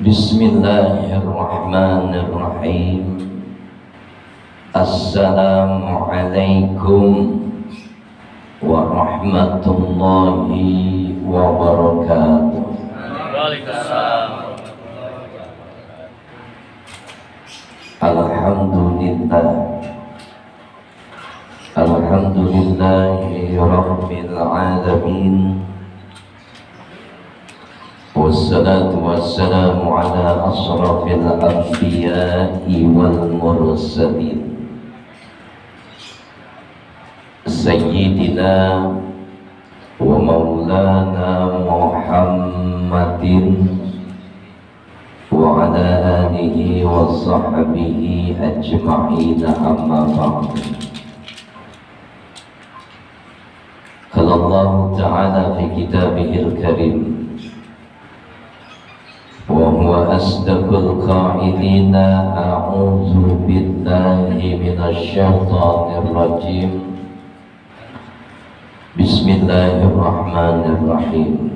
Bismillahirrahmanirrahim. Assalamualaikum warahmatullahi wabarakatuh. Waalaikumsalam. Alhamdulillah. Alhamdulillahi rabbil alamin. Wassalatu wassalamu ala asrafil anbiya'i wal mursalin Sayyidina wa maulana Muhammadin wa ala alihi wa sahbihi ajma'ina amma ba'd. Qala Allah Ta'ala fi kitabihil karim wa huwa asdaqul qa'ilina a'udzu billahi minasy syaithanir rajim. Bismillahirrahmanirrahim.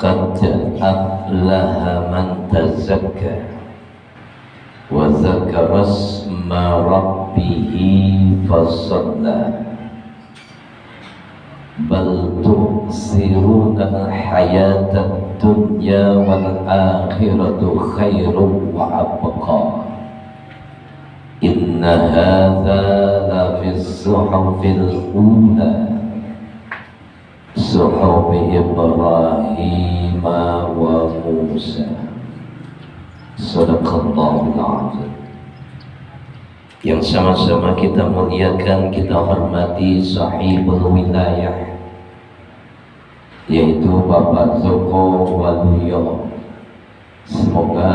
Qad aflaha man tazakka wa dzakara isma rabbih fasalla bal tu'siruna al-hayata ad-dunya wal akhiratu khairun wa abqa. Inna hadza la fi as-suhufil ula suhufi Ibrahim wa Musa. Sadaqallahul azim. Yang sama-sama kita muliakan, kita hormati sahibul wilayah, yaitu Bapak Zoko Waluyo. Semoga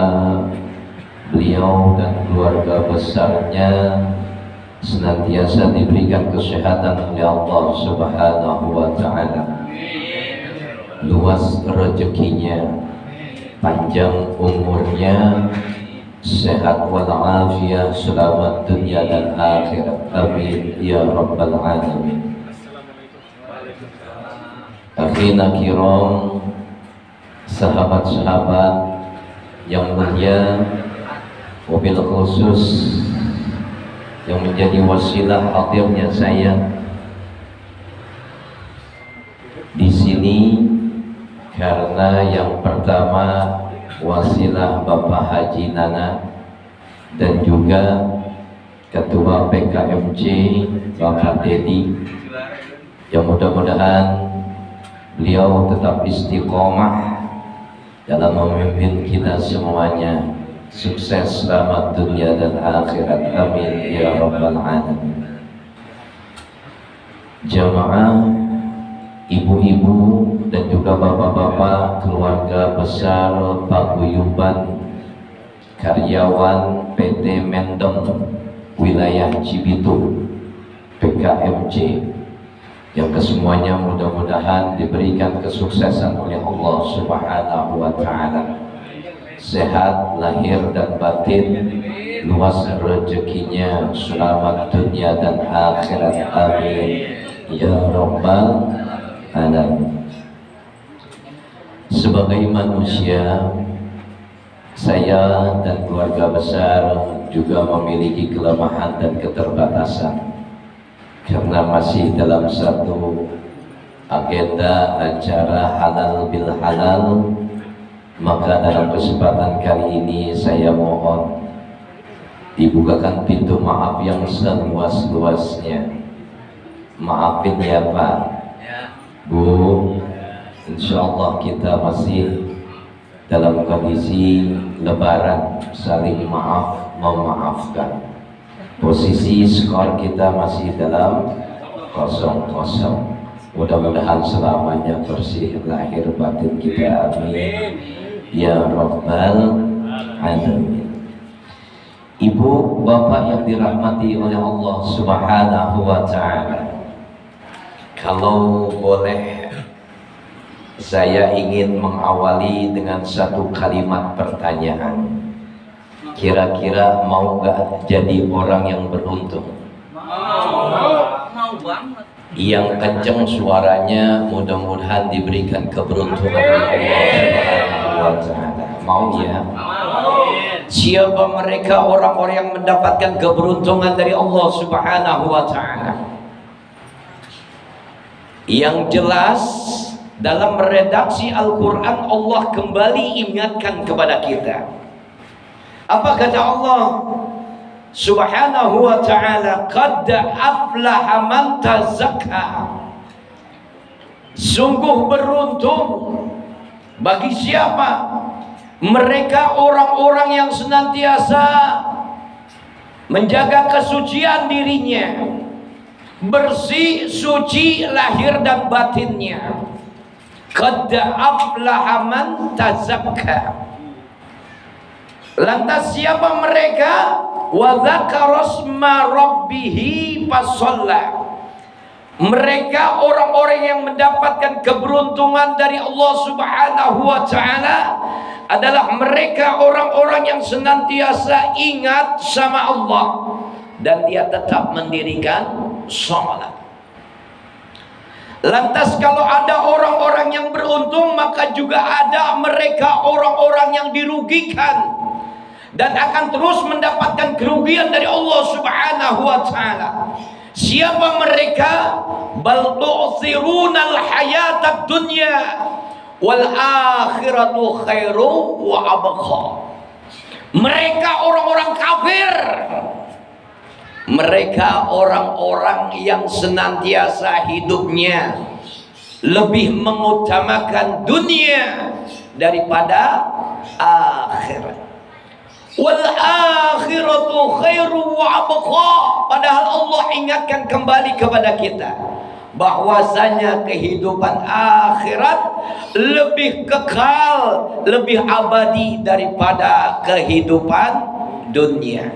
beliau dan keluarga besarnya senantiasa diberikan kesehatan oleh Allah Subhanahu wa Ta'ala, luas rezekinya, panjang umurnya, sehat walafiat, selamat dunia dan akhirat. Amin ya rabbal alamin. Akhina kiram, sahabat-sahabat yang mulia, wabil khusus yang menjadi wasilah hadirnya saya di sini karena yang pertama wasilah Bapak Haji Nana dan juga Ketua PKMC Bapak Dedi, yang mudah-mudahan beliau tetap istiqomah dalam memimpin kita semuanya, sukses selamat dunia dan akhirat. Amin ya rabbal alamin. Jamaah, ibu-ibu dan juga bapak-bapak, keluarga besar paguyuban karyawan PT Mendem wilayah Cibitung PKMC, yang kesemuanya mudah-mudahan diberikan kesuksesan oleh Allah Subhanahu wa Ta'ala, sehat lahir dan batin, luas rezekinya, selamat dunia dan akhirat. Amin ya rabbal alamin. Sebagai manusia, saya dan keluarga besar juga memiliki kelemahan dan keterbatasan, karena masih dalam satu agenda acara halal bil halal. Maka dalam kesempatan kali ini saya mohon dibukakan pintu maaf yang seluas-luasnya. Maafin ya Pak, Bu, insyaallah kita masih dalam kondisi lebaran, saling maaf memaafkan. Posisi skor kita masih dalam 0-0. Mudah-mudahan selamanya bersih lahir batin kita. Amin ya rabbal alamin. Ibu, bapak yang dirahmati oleh Allah Subhanahu wa Ta'ala, kalau boleh saya ingin mengawali dengan satu kalimat pertanyaan. Kira-kira mau gak jadi orang yang beruntung? Mau banget. Yang kenceng suaranya mudah-mudahan diberikan keberuntungan oleh Allah Subhanahu wa ta'ala. Mau ya? Amin. Siapa mereka orang-orang yang mendapatkan keberuntungan dari Allah Subhanahu wa ta'ala? Yang jelas dalam redaksi Al-Quran Allah kembali ingatkan kepada kita. Apa kata Allah Subhanahu wa ta'ala? Qad aflaha man tazakka. Sungguh beruntung bagi siapa? Mereka orang-orang yang senantiasa menjaga kesucian dirinya, bersih, suci lahir dan batinnya. Qad aflaha man tazakka. Lantas siapa mereka? Wa dzakara isma rabbih fasalla. Mereka orang-orang yang mendapatkan keberuntungan dari Allah Subhanahu wa ta'ala adalah mereka orang-orang yang senantiasa ingat sama Allah dan dia tetap mendirikan sholat. Lantas kalau ada orang-orang yang beruntung, maka juga ada mereka orang-orang yang dirugikan dan akan terus mendapatkan kerugian dari Allah Subhanahu wa ta'ala. Siapa mereka? Bal tu'thirunal hayatad dunya wal akhiratu khairu wa abqa. Mereka orang-orang kafir. Mereka orang-orang yang senantiasa hidupnya lebih mengutamakan dunia daripada akhirat. Wal akhiratu khairu wa abqa. Padahal Allah ingatkan kembali kepada kita bahwasanya kehidupan akhirat lebih kekal, lebih abadi daripada kehidupan dunia.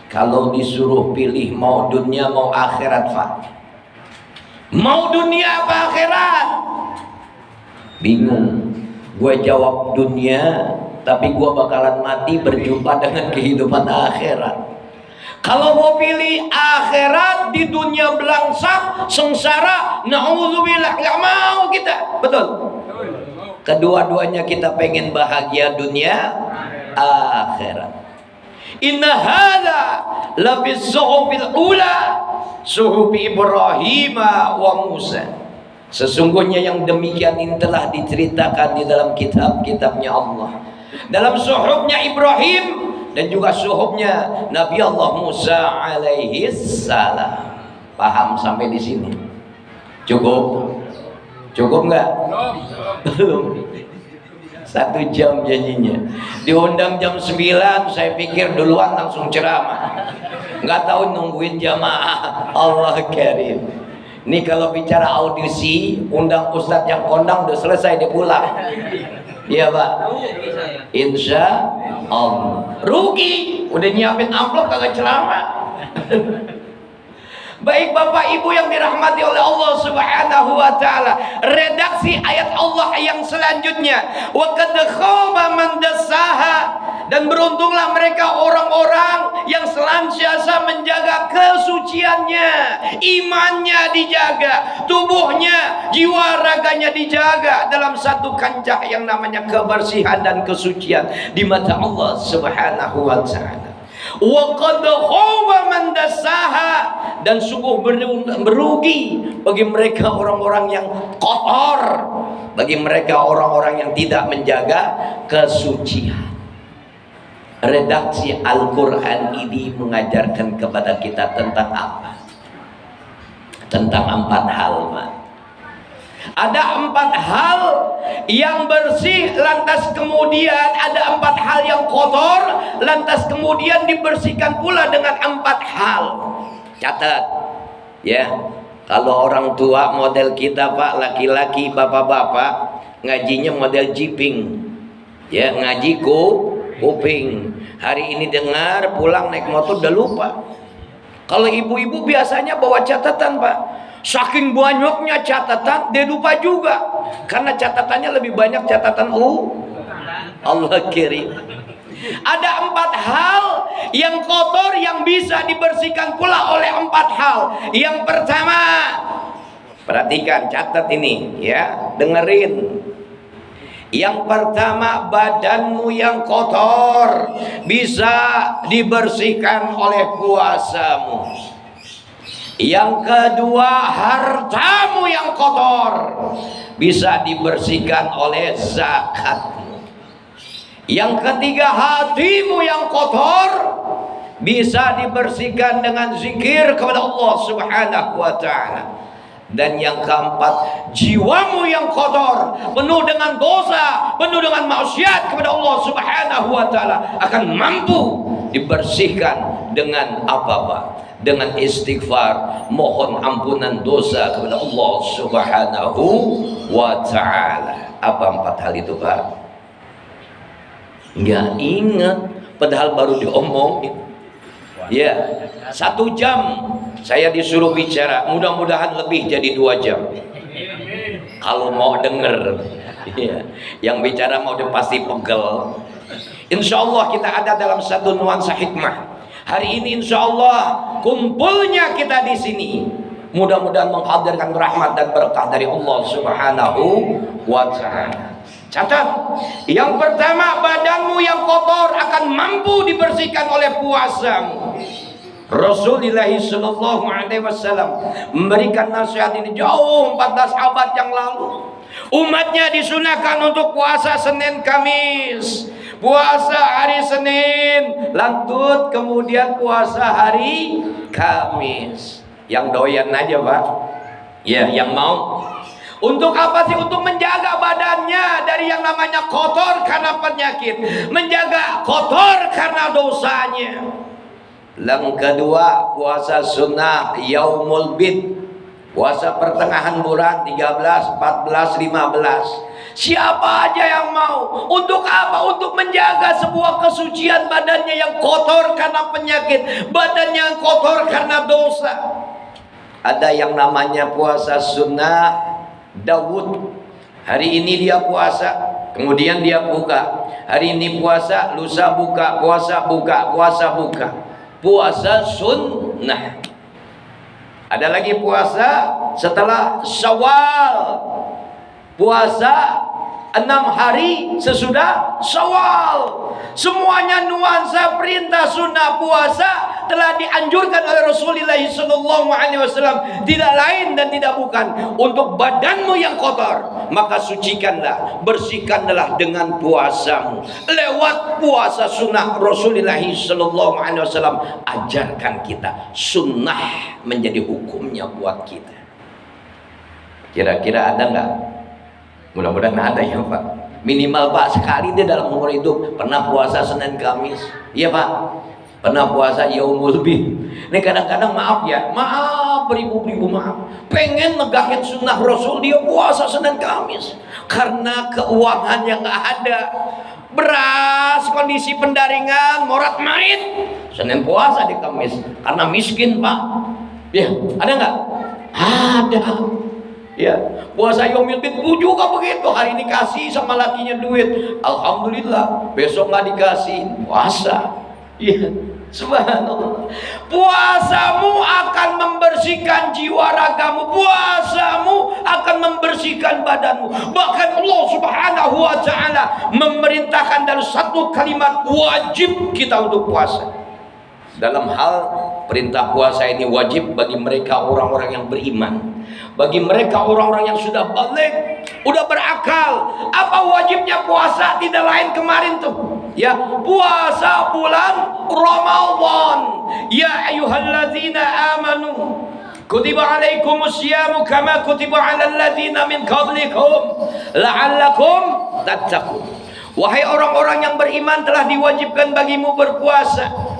Kalau disuruh pilih mau dunia mau akhirat, Pak, mau dunia apa akhirat? Bingung. Gue jawab dunia, tapi gue bakalan mati berjumpa dengan kehidupan akhirat. Kalau mau pilih akhirat di dunia belangsak, sengsara, na'udzubillah, nggak mau kita, betul? Kedua-duanya kita pengen bahagia dunia, akhirat. Inna hadza la fi suhufil ula, suhufi Ibrahim wa Musa. Sesungguhnya yang demikian ini telah diceritakan di dalam kitab-kitabnya Allah, dalam suhufnya Ibrahim dan juga suhufnya Nabi Allah Musa alaihi salam. Paham sampai di sini? Cukup? Cukup nggak? Belum. 1 jam janjinya. Diundang jam 9, saya pikir duluan langsung ceramah. Nggak tahu nungguin jamaah. Allah karim. Ini kalau bicara audisi, undang ustadz yang kondang udah selesai, dia pulang. Iya Pak. Insya Allah. Rugi, udah nyiapin amplop kagak ceramah. Baik Bapak Ibu yang dirahmati oleh Allah Subhanahu wa ta'ala, redaksi ayat Allah yang selanjutnya, wa qad khaba man dassaha, dan beruntunglah mereka orang-orang yang senantiasa menjaga kesuciannya, imannya dijaga, tubuhnya, jiwa raganya dijaga dalam satu kancah yang namanya kebersihan dan kesucian di mata Allah Subhanahu wa ta'ala. Wa qad khaba man dassaha, dan sungguh merugi bagi mereka orang-orang yang kotor, bagi mereka orang-orang yang tidak menjaga kesucian. Redaksi Al-Quran ini mengajarkan kepada kita tentang apa? Tentang 4 hal, Pak. Ada 4 hal yang bersih, lantas kemudian ada 4 hal yang kotor, lantas kemudian dibersihkan pula dengan 4 hal. Catat ya, kalau orang tua model kita Pak, laki-laki, bapak-bapak, ngajinya model jiping ya, ngaji kuping. Hari ini dengar, pulang naik motor udah lupa. Kalau ibu-ibu biasanya bawa catatan Pak, saking banyaknya catatan dia lupa juga, karena catatannya lebih banyak catatan Allah kirim. Ada 4 hal yang kotor yang bisa dibersihkan pula oleh 4 hal. Yang pertama, perhatikan, catat ini ya, dengerin. Yang pertama, badanmu yang kotor bisa dibersihkan oleh puasamu. Yang kedua, hartamu yang kotor bisa dibersihkan oleh zakatmu. Yang ketiga, hatimu yang kotor bisa dibersihkan dengan zikir kepada Allah Subhanahu wa ta'ala. Dan yang keempat, jiwamu yang kotor, penuh dengan dosa, penuh dengan maksiat kepada Allah Subhanahu wa ta'ala, akan mampu dibersihkan dengan apa-apa? Dengan istighfar, mohon ampunan dosa kepada Allah Subhanahu wa ta'ala. Apa 4 hal itu, Pak? Nggak ingat, padahal baru diomongin. Ya, 1 jam saya disuruh bicara, mudah-mudahan lebih jadi 2 jam. Kalau mau denger, ya. Yang bicara mau pasti pegel. Insya Allah kita ada dalam satu nuansa hikmah. Hari ini insya Allah kumpulnya kita di sini, mudah-mudahan menghadirkan rahmat dan berkah dari Allah Subhanahu wa ta'ala. Catat, yang pertama, badanmu yang kotor akan mampu dibersihkan oleh puasamu. Rasulullah sallallahu alaihi wasallam memberikan nasihat ini jauh 14 abad yang lalu. Umatnya disunahkan untuk puasa Senin Kamis, puasa hari Senin, lanjut kemudian puasa hari Kamis. Yang doyan aja, Pak. Ya, yang mau. Untuk apa sih? Untuk menjaga badannya dari yang namanya kotor karena penyakit, menjaga kotor karena dosanya. Yang kedua, puasa sunnah yaumul bid, puasa pertengahan bulan 13, 14, 15. Siapa aja yang mau. Untuk apa? Untuk menjaga sebuah kesucian badannya yang kotor karena penyakit, badannya yang kotor karena dosa. Ada yang namanya puasa sunnah Daud. Hari ini dia puasa, kemudian dia buka. Hari ini puasa, lusa buka, puasa buka, puasa buka. Puasa sunnah. Ada lagi puasa setelah Syawal, puasa 6 hari sesudah Syawal. Semuanya nuansa perintah sunnah puasa telah dianjurkan oleh Rasulullah SAW. Tidak lain dan tidak bukan untuk badanmu yang kotor, maka sucikanlah, bersihkanlah dengan puasamu. Lewat puasa sunnah Rasulullah SAW ajarkan kita sunnah menjadi hukumnya buat kita. Kira-kira ada nggak? Mudah-mudahan ada ya, Pak. Minimal, Pak, sekali dia dalam umur hidup pernah puasa Senin Kamis. Iya, Pak. Pernah puasa yaumul bid. Ini kadang-kadang maaf ya, maaf beribu-ribu maaf, pengen negakin sunnah Rasul, dia puasa Senin Kamis karena keuangan yang nggak ada, beras, kondisi pendaringan, morat marit, Senin puasa di Kamis karena miskin, Pak. Ya, ada nggak? Ada. Ya, puasa yaumul bid juga begitu. Hari ini kasih sama lakinya duit, alhamdulillah. Besok nggak dikasih, puasa. Iya, subhanallah. Puasamu akan membersihkan jiwa ragamu, puasamu akan membersihkan badanmu. Bahkan Allah Subhanahu wa ta'ala memerintahkan dalam satu kalimat wajib kita untuk puasa. Dalam hal perintah puasa ini wajib bagi mereka orang-orang yang beriman, bagi mereka orang-orang yang sudah balik, udah berakal. Apa wajibnya puasa? Tidak lain kemarin tuh, ya, puasa bulan Ramadan. Ya ayyuhalladzina amanu kutiba alaikumus syiyamu kama kutiba alal ladzina min qablikum la'allakum tattaqun. Wahai orang-orang yang beriman, telah diwajibkan bagimu berpuasa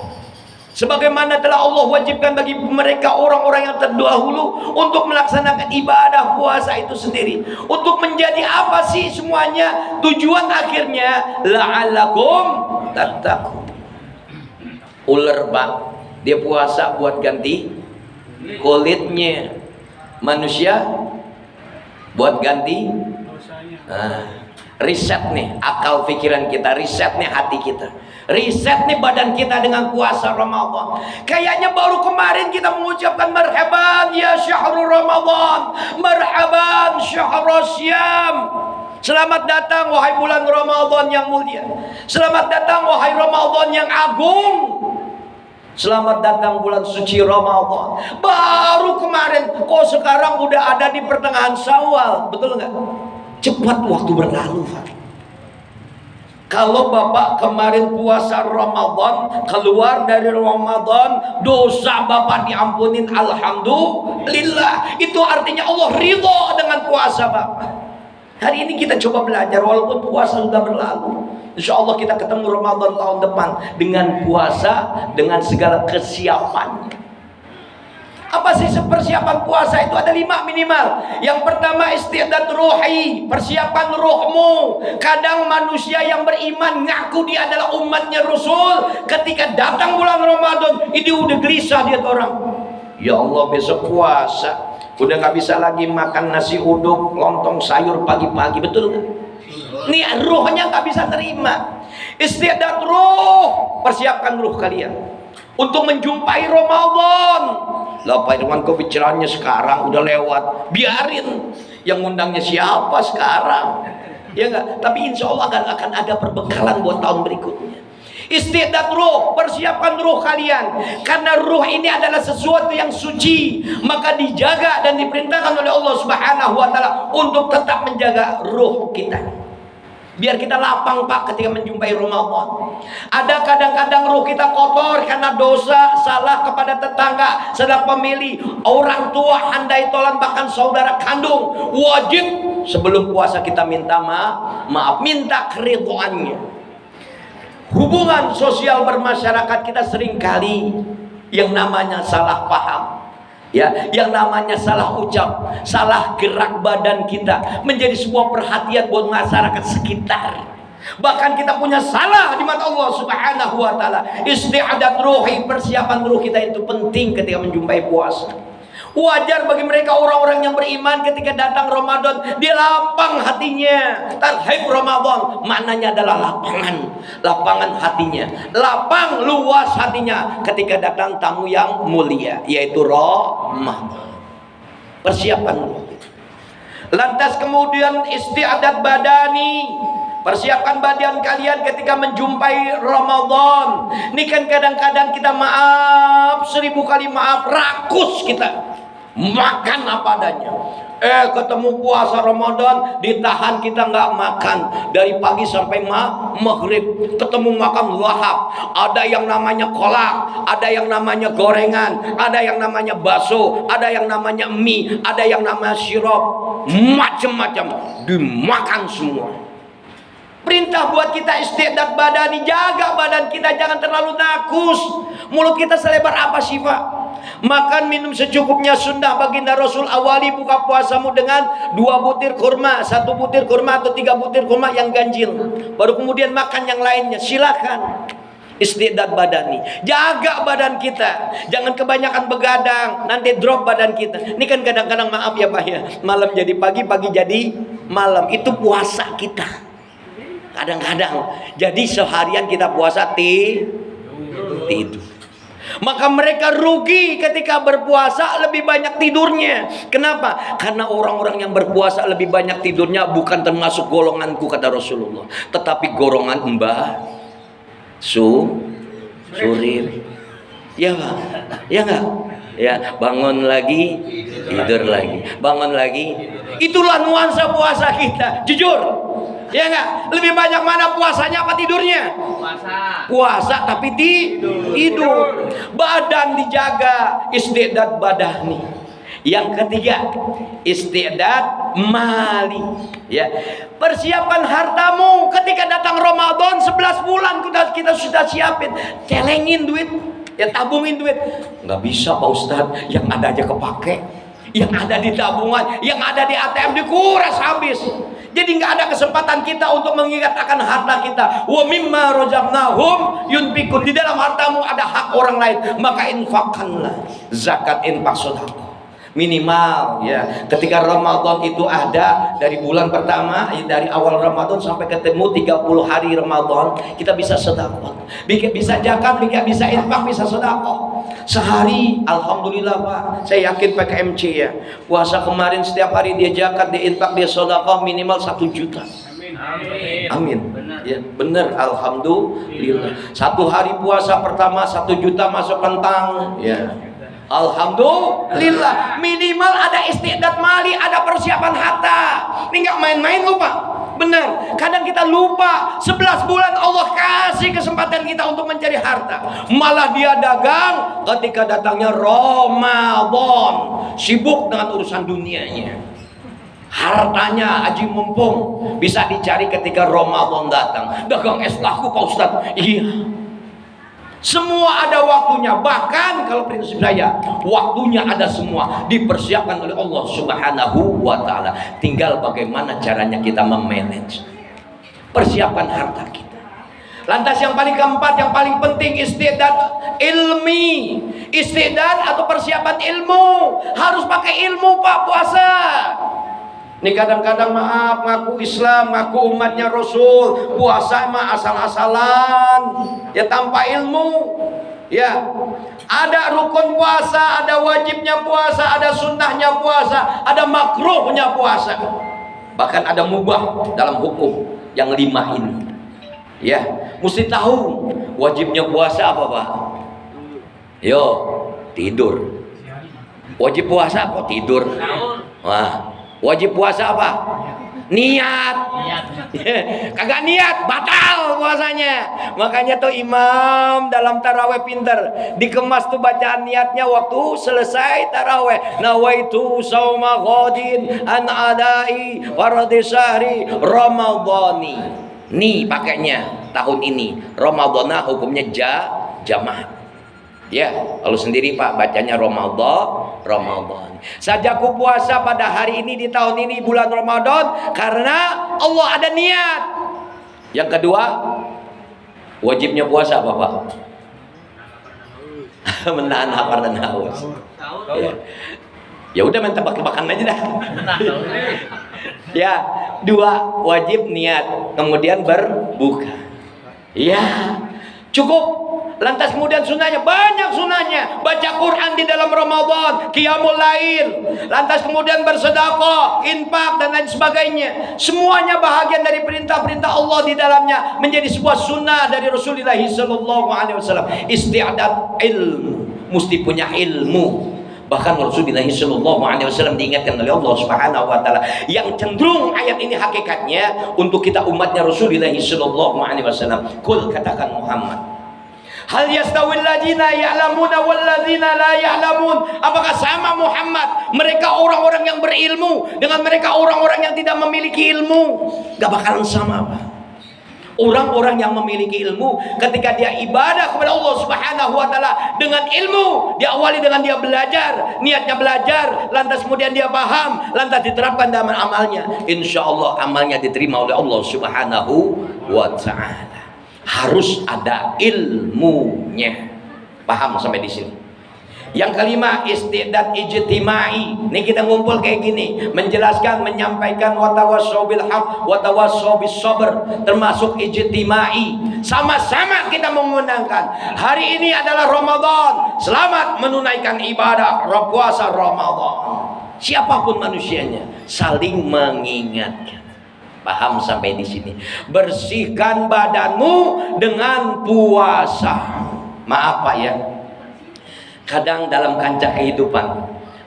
sebagaimana telah Allah wajibkan bagi mereka orang-orang yang terdahulu untuk melaksanakan ibadah puasa itu sendiri. Untuk menjadi apa sih semuanya? Tujuan akhirnya la'allakum tattaqun. Ular, Pak, dia puasa buat ganti kulitnya. Manusia buat ganti riset nih akal pikiran kita, riset nih hati kita, riset nih badan kita dengan puasa Ramadan. Kayaknya baru kemarin kita mengucapkan marhaban ya syahrul Ramadan, marhaban syahrul syam. Selamat datang wahai bulan Ramadan yang mulia. Selamat datang wahai Ramadan yang agung. Selamat datang bulan suci Ramadan. Baru kemarin, kok sekarang udah ada di pertengahan Syawal. Betul nggak? Cepat waktu berlalu, Pak. Kalau Bapak kemarin puasa Ramadan, keluar dari Ramadan, dosa Bapak diampunin, alhamdulillah. Itu artinya Allah ridho dengan puasa Bapak. Hari ini kita coba belajar, walaupun puasa sudah berlalu. Insya Allah kita ketemu Ramadan tahun depan dengan puasa, dengan segala kesiapannya. Apa sih persiapan puasa itu? Ada 5 minimal. Yang pertama istiadat ruhi, persiapan ruhmu. Kadang manusia yang beriman ngaku dia adalah umatnya Rasul, ketika datang bulan Ramadan, ini udah gelisah dia orang. Ya Allah, besok puasa, udah gak bisa lagi makan nasi uduk, lontong sayur pagi-pagi. Betul gak? Nih ruhnya gak bisa terima. Istiadat ruh, persiapkan ruh kalian untuk menjumpai Ramadan. Lah Pak Irwan, kok bicaranya sekarang udah lewat, biarin. Yang ngundangnya siapa sekarang? Ya enggak? Tapi insya Allah akan ada perbekalan buat tahun berikutnya. Istiadat ruh, persiapan ruh kalian. Karena ruh ini adalah sesuatu yang suci, maka dijaga dan diperintahkan oleh Allah Subhanahu wa taala untuk tetap menjaga ruh kita. Biar kita lapang Pak ketika menjumpai Ramadan. Ada kadang-kadang ruh kita kotor karena dosa, salah kepada tetangga, salah pemilih, orang tua, handai tolan, bahkan saudara kandung. Wajib sebelum puasa kita minta maaf, minta keridhoannya. Hubungan sosial bermasyarakat kita seringkali yang namanya salah paham, ya, yang namanya salah ucap, salah gerak badan kita menjadi sebuah perhatian buat masyarakat sekitar. Bahkan kita punya salah di mata Allah Subhanahu wa taala. Isti'adat ruhi, persiapan ruh kita itu penting ketika menjumpai puasa. Wajar bagi mereka orang-orang yang beriman ketika datang Ramadan, dia lapang hatinya. Tarhib Ramadan maknanya adalah lapangan hatinya, lapang luas hatinya ketika datang tamu yang mulia, yaitu Ramadan. Persiapan. Lantas kemudian istiadat badani, persiapan badan kalian ketika menjumpai Ramadan. Ini kan kadang-kadang kita maaf, 1000 kali maaf, rakus kita. Makan apa adanya. Ketemu puasa Ramadan, ditahan kita nggak makan dari pagi sampai maghrib. Ketemu makan lahap, ada yang namanya kolak, ada yang namanya gorengan, ada yang namanya bakso, ada yang namanya mie, ada yang namanya sirup, macam-macam dimakan semua. Perintah buat kita istiadat badani, jaga badan kita jangan terlalu nakus. Mulut kita selebar apa sih Pak? Makan minum secukupnya sunnah. Baginda Rasul awali buka puasamu dengan 2 butir kurma, 1 butir kurma atau 3 butir kurma yang ganjil, baru kemudian makan yang lainnya. Silakan. Istiadat badani, jaga badan kita, jangan kebanyakan begadang, nanti drop badan kita. Ini kan kadang-kadang maaf ya Pak ya, malam jadi pagi, pagi jadi malam. Itu puasa kita kadang-kadang. Jadi seharian kita puasa tidur. Maka mereka rugi ketika berpuasa lebih banyak tidurnya. Kenapa? Karena orang-orang yang berpuasa lebih banyak tidurnya bukan termasuk golonganku kata Rasulullah, tetapi golongan Mbah Surir. Ya Pak? Ya enggak? Ya, bangun lagi, tidur lagi, bangun lagi. Itulah nuansa puasa kita. Jujur. Ya enggak? Lebih banyak mana puasanya apa tidurnya? Puasa tapi tidur. Badan dijaga, istiadat badani. Yang ketiga, istiadat mali. Ya. Persiapan hartamu ketika datang Ramadan 11 bulan kita sudah siapin. Celengin duit, ya tabungin duit. Nggak bisa Pak Ustadz, yang ada aja kepake. Yang ada di tabungan, yang ada di ATM dikuras habis. Jadi nggak ada kesempatan kita untuk mengingat akan harta kita. Wa mimma razaqnahum yunfikun. Di dalam hartamu ada hak orang lain, maka infakkanlah. Zakat, infak, sedekah. Minimal ya. Ketika Ramadan itu ada dari bulan pertama, dari awal Ramadan sampai ketemu 30 hari Ramadan, kita bisa sedekah. Bisa zakat, bisa infak, bisa sedekah. Sehari, alhamdulillah Pak, saya yakin PKMC ya. Puasa kemarin setiap hari dia zakat, dia infak, dia sedekah minimal 1 juta. Amin. Ya, benar, alhamdulillah. 1 hari puasa pertama 1 juta masuk kentang. Ya. Alhamdulillah, minimal ada istiqdat mali, ada persiapan harta. Ini nggak main-main loh Pak. Benar, kadang kita lupa 11 bulan Allah kasih kesempatan kita untuk mencari harta. Malah dia dagang ketika datangnya Ramadan, sibuk dengan urusan dunianya. Hartanya aji mumpung bisa dicari ketika Ramadan datang. Dagang es laku Pak Ustadz. Iya. Semua ada waktunya, bahkan kalau prinsip saya, waktunya ada semua, dipersiapkan oleh Allah Subhanahu wa ta'ala. Tinggal bagaimana caranya kita memanage, persiapkan harta kita. Lantas yang paling keempat, yang paling penting, istiqdat ilmi. Istiqdat atau persiapan ilmu, harus pakai ilmu Pak puasa. Ini kadang-kadang maaf, ngaku Islam, ngaku umatnya Rasul, puasa mah asal-asalan, ya tanpa ilmu. Ya, ada rukun puasa, ada wajibnya puasa, ada sunnahnya puasa, ada makruhnya puasa, bahkan ada mubah dalam hukum yang 5 ini. Ya, mesti tahu wajibnya puasa apa Pak? Yo, tidur. Wajib puasa apa? Tidur. Wah. Wajib puasa apa? Niat. Kagak niat, batal puasanya. Makanya tuh imam dalam taraweh pinter, dikemas tuh bacaan niatnya waktu selesai taraweh. Nawaitu sauma ghadin an adai fardhi syahri ramadhani. Nih pakainya tahun ini Ramadhana hukumnya jamaah. Ya, kalau sendiri Pak bacanya Ramadan. Sajaku puasa pada hari ini di tahun ini bulan Ramadan karena Allah ada niat. Yang kedua, wajibnya puasa apa Pak? Menahan lapar dan haus. Ya udah main tebak-tebakan aja dah. Ya, 2 wajib niat, kemudian berbuka. Ya, cukup. Lantas kemudian sunnahnya, banyak sunnahnya. Baca Quran di dalam Ramadan, qiyamul lail. Lantas kemudian bersedekah, infak dan lain sebagainya. Semuanya bahagian dari perintah-perintah Allah di dalamnya, menjadi sebuah sunnah dari Rasulullah SAW. Isti'adat ilmu, mesti punya ilmu. Bahkan Rasulullah SAW diingatkan oleh Allah Subhanahu wa ta'ala, yang cenderung ayat ini hakikatnya untuk kita umatnya Rasulullah SAW. Kul, katakan Muhammad, hal yastawil ladzina ya'lamuna wal ladzina la ya'lamun. Apakah sama Muhammad mereka orang-orang yang berilmu dengan mereka orang-orang yang tidak memiliki ilmu? Gak bakalan sama Pak. Orang-orang yang memiliki ilmu ketika dia ibadah kepada Allah Subhanahu wa ta'ala dengan ilmu, diawali dengan dia belajar, niatnya belajar, lantas kemudian dia paham, lantas diterapkan dalam amalnya, insya Allah amalnya diterima oleh Allah Subhanahu wa ta'ala. Harus ada ilmunya. Paham sampai di sini? Yang kelima, istiqdat ijtimai. Ini kita ngumpul kayak gini, menjelaskan, menyampaikan watawassaw bil haq watawassaw bis sabr, termasuk ijtimai. Sama-sama kita mengundangkan. Hari ini adalah Ramadan. Selamat menunaikan ibadah puasa Ramadan. Siapapun manusianya, saling mengingatkan. Paham sampai di sini? Bersihkan badanmu dengan puasa. Maaf Pak ya, kadang dalam kancah kehidupan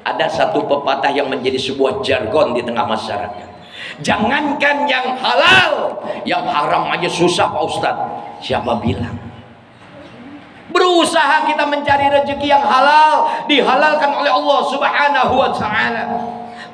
ada satu pepatah yang menjadi sebuah jargon di tengah masyarakat. Jangankan yang halal, yang haram aja susah Pak Ustadz. Siapa bilang? Berusaha kita mencari rezeki yang halal, dihalalkan oleh Allah Subhanahu wa ta'ala.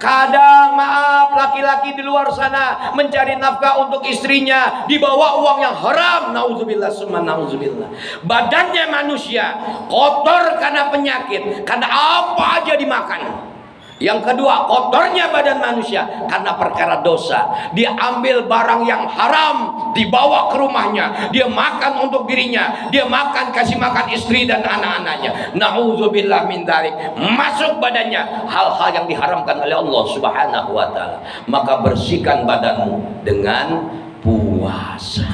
Kadang maaf, laki-laki di luar sana mencari nafkah untuk istrinya, dibawa uang yang haram. Nauzubillah summa nauzubillah. Badannya manusia kotor karena penyakit, karena apa aja dimakan. Yang kedua, kotornya badan manusia karena perkara dosa. Dia ambil barang yang haram, dibawa ke rumahnya, dia makan untuk dirinya, dia makan, kasih makan istri dan anak-anaknya. Nauzubillah min dzalik. Masuk badannya hal-hal yang diharamkan oleh Allah Subhanahu wa ta'ala. Maka bersihkan badanmu dengan puasa.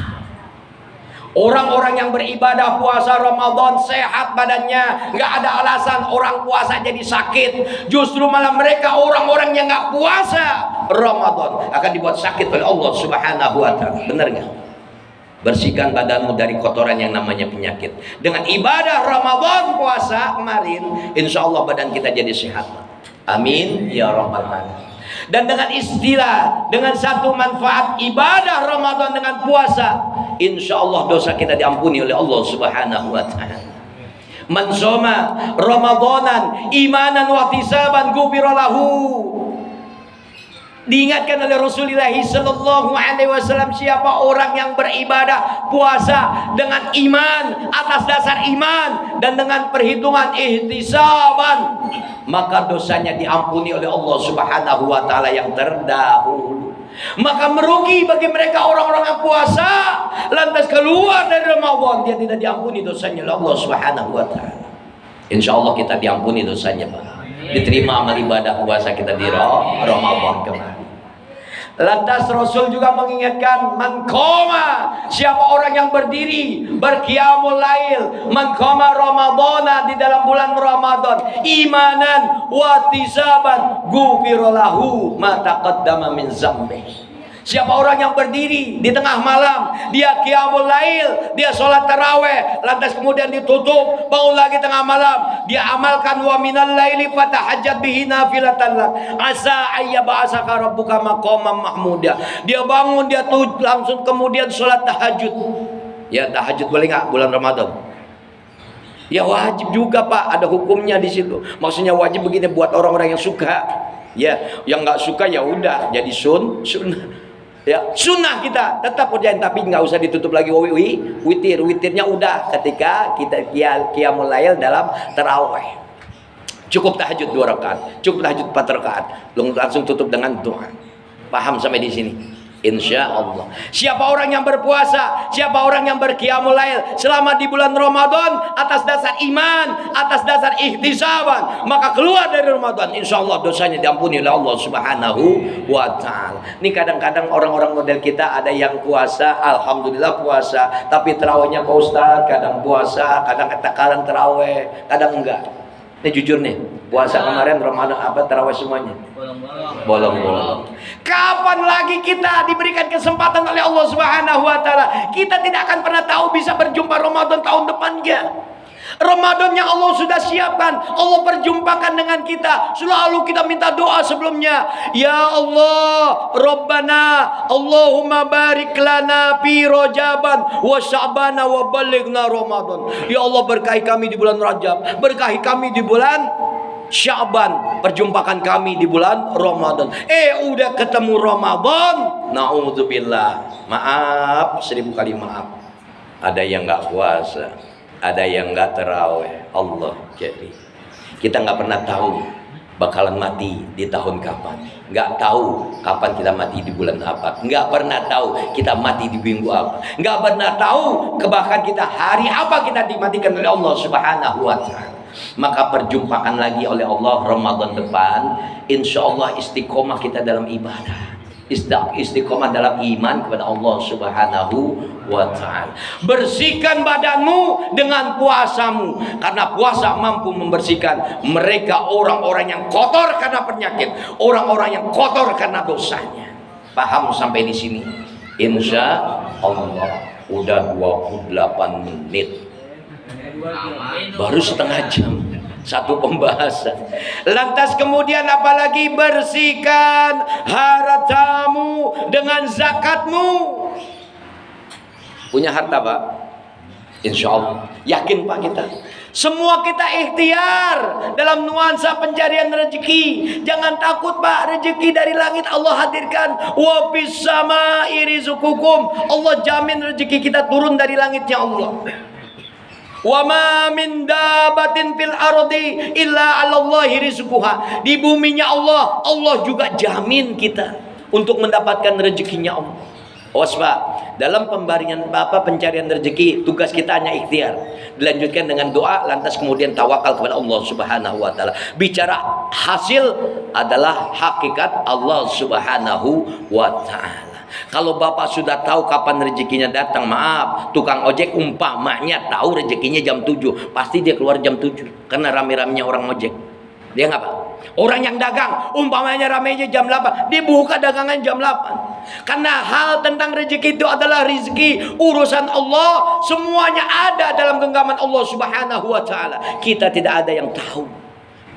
Orang-orang yang beribadah puasa Ramadan sehat badannya, nggak ada alasan orang puasa jadi sakit. Justru malah mereka orang-orang yang nggak puasa Ramadan akan dibuat sakit oleh Allah Subhanahu wa Ta'ala. Benar nggak? Bersihkan badanmu dari kotoran yang namanya penyakit. Dengan ibadah Ramadan puasa kemarin, insya Allah badan kita jadi sehat. Amin ya rabbal alamin. Dan dengan istilah, dengan satu manfaat ibadah Ramadan dengan puasa, insya Allah dosa kita diampuni oleh Allah Subhanahu wa Ta'ala. Man shoma Ramadanan imanan wa ihtisaban ghufira lahu. Diingatkan oleh Rasulullah sallallahu alaihi wasallam, siapa orang yang beribadah puasa dengan iman, atas dasar iman dan dengan perhitungan ihtisaban, maka dosanya diampuni oleh Allah Subhanahu wa Ta'ala yang terdahulu. Maka merugi bagi mereka orang-orang yang puasa lantas keluar dari Ramadan, dia tidak diampuni dosanya oleh Allah Subhanahu wa Ta'ala. Insya Allah kita diampuni dosanya, Pak. Diterima amal ibadah puasa kita di Ramadan kemarin. Lantas Rasul juga mengingatkan, man qoma, siapa orang yang berdiri berqiyamul lail, man qoma Ramadana, di dalam bulan Ramadan, imanan wa ihtisaban ghufira lahu ma taqaddama min dzambi. Siapa orang yang berdiri di tengah malam, dia qiyamul lail, dia sholat taraweh, lantas kemudian ditutup, bangun lagi tengah malam, dia amalkan wa minal laili fatahajjat bihi nafilatan lak asa ayyab'asaka rabbuka maqaman mahmuda. Dia bangun, dia langsung kemudian sholat tahajud. Ya, tahajud boleh nggak bulan Ramadan? Ya wajib juga, Pak, ada hukumnya di situ. Maksudnya wajib begini buat orang-orang yang suka. Ya, yang nggak suka ya udah jadi sunnah. Ya, sunnah kita tetap kerjain, tapi nggak usah ditutup lagi witirnya udah ketika kita qiyamul lail dalam tarawih. Cukup tahajud 2 rakaat, cukup tahajud 4 rakaat, langsung tutup dengan doa. Paham sampai di sini? Insya Allah. Siapa orang yang berpuasa, siapa orang yang berqiyamul lail selama di bulan Ramadan atas dasar iman, atas dasar ihtisaban, maka keluar dari Ramadan, insya Allah dosanya diampuni oleh Allah Subhanahu wa Ta'ala. Ini kadang-kadang orang-orang model kita ada yang puasa, alhamdulillah puasa, tapi terawihnya Pak Ustaz, kadang puasa, kadang terawih, kadang enggak. Ini jujur nih, puasa kemarin Ramadan apa terawih semuanya? Bolong-bolong. Kapan lagi kita diberikan kesempatan oleh Allah Subhanahu wa Ta'ala? Kita tidak akan pernah tahu bisa berjumpa Ramadan tahun depannya. Ramadan yang Allah sudah siapkan, Allah perjumpakan dengan kita. Selalu kita minta doa sebelumnya. Ya Allah, Rabbana, Allahumma barik lana fi Rajaban wa Sya'bana wa balighna Ramadan. Ya Allah, berkahi kami di bulan Rajab, berkahi kami di bulan Sya'ban, perjumpakan kami di bulan Ramadan. Udah ketemu Ramadan, na'udzubillah, maaf, 1000 kali maaf, ada yang nggak puasa, ada yang nggak terawih. Allah, jadi kita nggak pernah tahu bakalan mati di tahun kapan, nggak tahu kapan kita mati di bulan apa, nggak pernah tahu kita mati di minggu apa, nggak pernah tahu bahkan kita hari apa kita dimatikan oleh Allah Subhanahu wa Ta'ala. Maka perjumpakan lagi oleh Allah Ramadan depan, insya Allah istiqomah kita dalam ibadah, istiqomah dalam iman kepada Allah Subhanahu wa Ta'ala. Bersihkan badanmu dengan puasamu, karena puasa mampu membersihkan mereka orang-orang yang kotor karena penyakit, orang-orang yang kotor karena dosanya. Paham sampai di sini? Insya Allah. Udah 28 menit, baru setengah jam satu pembahasan. Lantas kemudian apalagi? Bersihkan hartamu dengan zakatmu. Punya harta, Pak? Insya Allah. Yakin, Pak, kita? Semua kita ikhtiar dalam nuansa pencarian rezeki. Jangan takut, Pak, rezeki dari langit Allah hadirkan. Wa bis samaa'i rizqukum. Allah jamin rezeki kita turun dari langitnya Allah. Wa ma min dabatin fil ardi illa 'alallahi rizquha. Di buminya Allah, Allah juga jamin kita untuk mendapatkan rezekinya Allah. Awas, Pak, dalam pemberian pencarian rezeki, tugas kita hanya ikhtiar, dilanjutkan dengan doa, lantas kemudian tawakal kepada Allah Subhanahu wa Ta'ala. Bicara hasil adalah hakikat Allah Subhanahu wa Ta'ala. Kalau bapak sudah tahu kapan rezekinya datang, maaf, tukang ojek umpamanya tahu rezekinya jam 7, pasti dia keluar jam 7 karena rame-ramenya orang ojek. Dia nggak apa? Orang yang dagang umpamanya ramenya jam 8, dia buka dagangan jam 8. Karena hal tentang rezeki itu adalah rezeki urusan Allah, semuanya ada dalam genggaman Allah Subhanahu wa taala. Kita tidak ada yang tahu.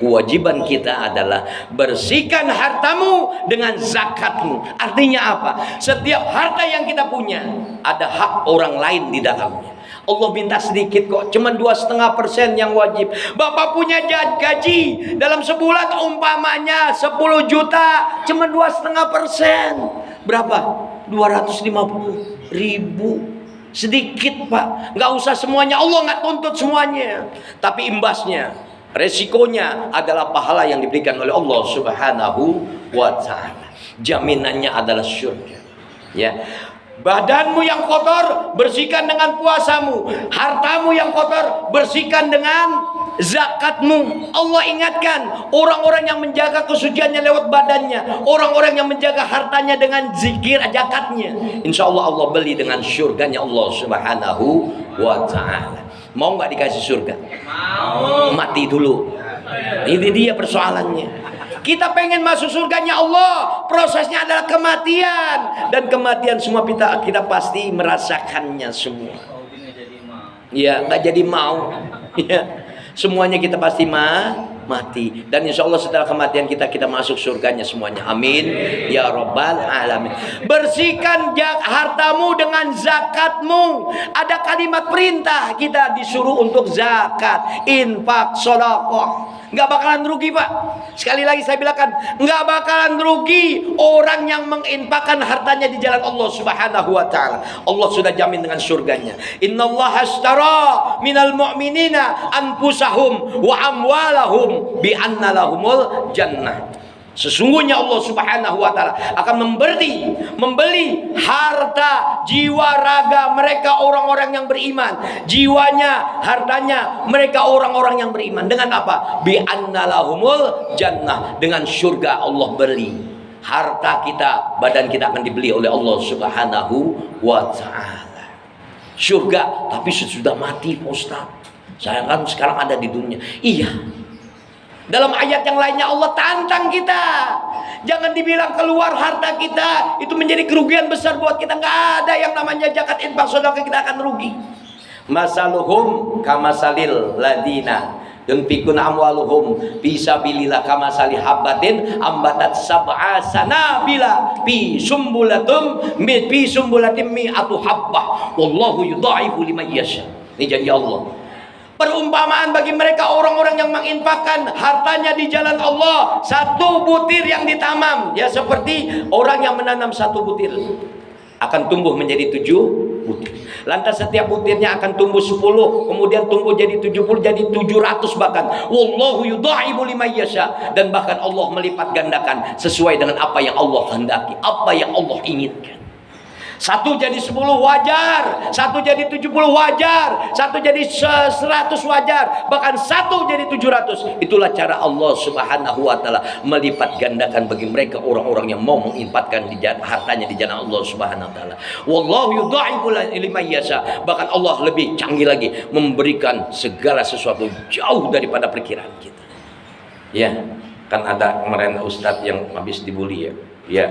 Kewajiban kita adalah bersihkan hartamu dengan zakatmu. Artinya apa? Setiap harta yang kita punya ada hak orang lain di dalamnya. Allah minta sedikit kok, cuma 2,5% yang wajib. Bapak punya gaji dalam sebulan umpamanya 10 juta, cuma 2,5%. Berapa? 250.000. Sedikit pak, nggak usah semuanya. Allah nggak tuntut semuanya, tapi imbasnya, resikonya adalah pahala yang diberikan oleh Allah Subhanahu wa taala. Jaminannya adalah surga. Ya. Badanmu yang kotor bersihkan dengan puasamu. Hartamu yang kotor bersihkan dengan zakatmu. Allah ingatkan orang-orang yang menjaga kesuciannya lewat badannya, orang-orang yang menjaga hartanya dengan zikir zakatnya. Insya Allah Allah beli dengan surganya Allah Subhanahu wa taala. Mau nggak dikasih surga? Mau. Mati dulu. Ini dia persoalannya. Kita pengen masuk surganya Allah, prosesnya adalah kematian, dan kematian semua kita pasti merasakannya semua. Ya, nggak jadi mau. Ya, semuanya kita pasti mati, dan insya Allah setelah kematian kita masuk surganya semuanya. Amin ya robbal alamin. Bersihkan hartamu dengan zakatmu. Ada kalimat perintah, kita disuruh untuk zakat, infak, sedekah. Nggak bakalan rugi pak. Sekali lagi saya bilangkan, nggak bakalan rugi orang yang menginfakkan hartanya di jalan Allah Subhanahu wa taala. Allah sudah jamin dengan surganya. Innallaha ashtara minal mu'minina anfusahum wa amwalahum bi anna lahumul jannah. Sesungguhnya Allah Subhanahu wa taala akan membeli harta, jiwa, raga mereka orang-orang yang beriman. Jiwanya, hartanya mereka orang-orang yang beriman. Dengan apa? Bi annalahumul jannah. Dengan surga Allah beli. Harta kita, badan kita akan dibeli oleh Allah Subhanahu wa taala. Surga, tapi sudah mati Pak Ustaz. Saya kan sekarang ada di dunia. Iya. Dalam ayat yang lainnya Allah tantang kita. Jangan dibilang keluar harta kita itu menjadi kerugian besar buat kita. Nggak ada yang namanya zakat, infak, sedekah, kita akan rugi. Masaluhum kamasalil ladina yunfikun amwaluhum fi sabilillah kamasali habbatin ambatat sab'a sanabila fi sumbulatin mi'atu habbah wallahu yudha'ifu liman yasha. Ini janji Allah. Perumpamaan bagi mereka orang-orang yang menginfakkan hartanya di jalan Allah, satu butir yang ditanam, ya seperti orang yang menanam satu butir akan tumbuh menjadi 7 butir. Lantas setiap butirnya akan tumbuh 10, kemudian tumbuh jadi 70, jadi 700 bahkan. Wallahu yudha'ifu liman yasha, dan bahkan Allah melipat gandakan sesuai dengan apa yang Allah kehendaki, apa yang Allah inginkan. Satu jadi 10 wajar, satu jadi 70 wajar, satu jadi 100 wajar, bahkan satu jadi 700. Itulah cara Allah Subhanahu wa taala melipat gandakan bagi mereka orang-orang yang mau menginfakkan hartanya di jalan Allah Subhanahu wa taala. Wallahu yudha'ifu liman yasha. Bahkan Allah lebih canggih lagi, memberikan segala sesuatu jauh daripada perkiraan kita. Ya, kan ada kemarin ustadz yang habis dibully ya,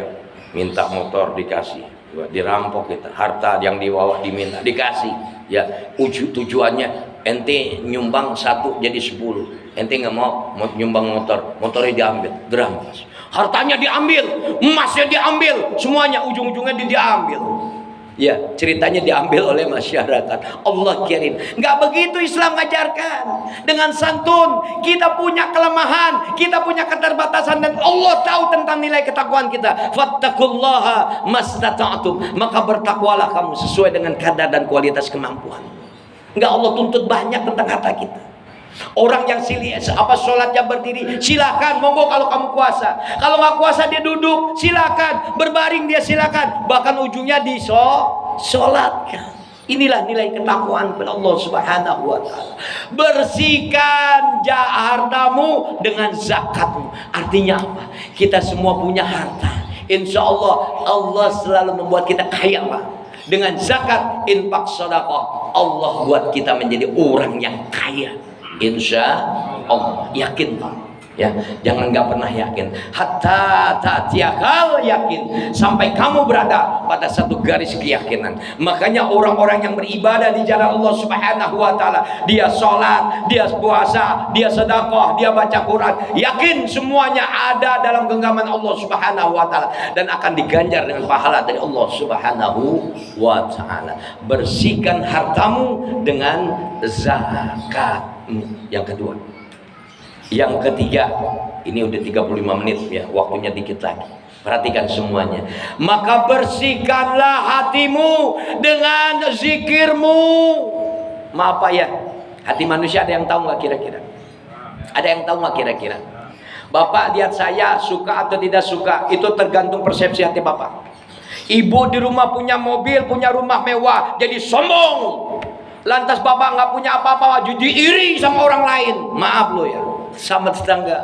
minta motor dikasih. Dirampok kita, harta yang dibawa diminta dikasih, ya tujuannya ente nyumbang 1 jadi 10, ente nggak mau nyumbang motornya diambil, dirampas, hartanya diambil, emasnya diambil, semuanya ujung-ujungnya diambil. Ya, ceritanya diambil oleh masyarakat. Allah kirim. Nggak begitu Islam ngajarkan. Dengan santun, kita punya kelemahan, kita punya keterbatasan, dan Allah tahu tentang nilai ketakwaan kita. Fattaqullaha mastata'tum. Maka bertakwalah kamu sesuai dengan kadar dan kualitas kemampuan. Nggak Allah tuntut banyak tentang harta kita. Orang yang sholatnya berdiri, silakan, monggo kalau kamu kuasa. Kalau nggak kuasa dia duduk, silakan. Berbaring dia silakan. Bahkan ujungnya disolatkan. Inilah nilai ketakwaan kepada Allah Subhanahu wa taala. Bersihkan hartamu dengan zakatmu. Artinya apa? Kita semua punya harta. Insya Allah, Allah selalu membuat kita kaya Pak. Dengan zakat, infak, sedekah, Allah buat kita menjadi orang yang kaya. Insya Allah, yakin Pak. Ya, jangan nggak pernah yakin. Hatta ta'tiyakal yakin, sampai kamu berada pada satu garis keyakinan. Makanya orang-orang yang beribadah di jalan Allah Subhanahu wa taala, dia sholat, dia puasa, dia sedekah, dia baca Quran, yakin semuanya ada dalam genggaman Allah Subhanahu wa taala dan akan diganjar dengan pahala dari Allah Subhanahu wa taala. Bersihkan hartamu dengan zakat. Yang kedua. Yang ketiga, ini udah 35 menit ya, waktunya dikit lagi. Perhatikan semuanya. Maka bersihkanlah hatimu dengan zikirmu. Maaf Pak ya, hati manusia ada yang tahu nggak kira-kira? Ada yang tahu nggak kira-kira? Bapak lihat saya suka atau tidak suka, itu tergantung persepsi hati Bapak. Ibu di rumah punya mobil, punya rumah mewah, jadi sombong. Lantas Bapak nggak punya apa-apa, jadi iri sama orang lain. Maaf loh ya, sama tetangga.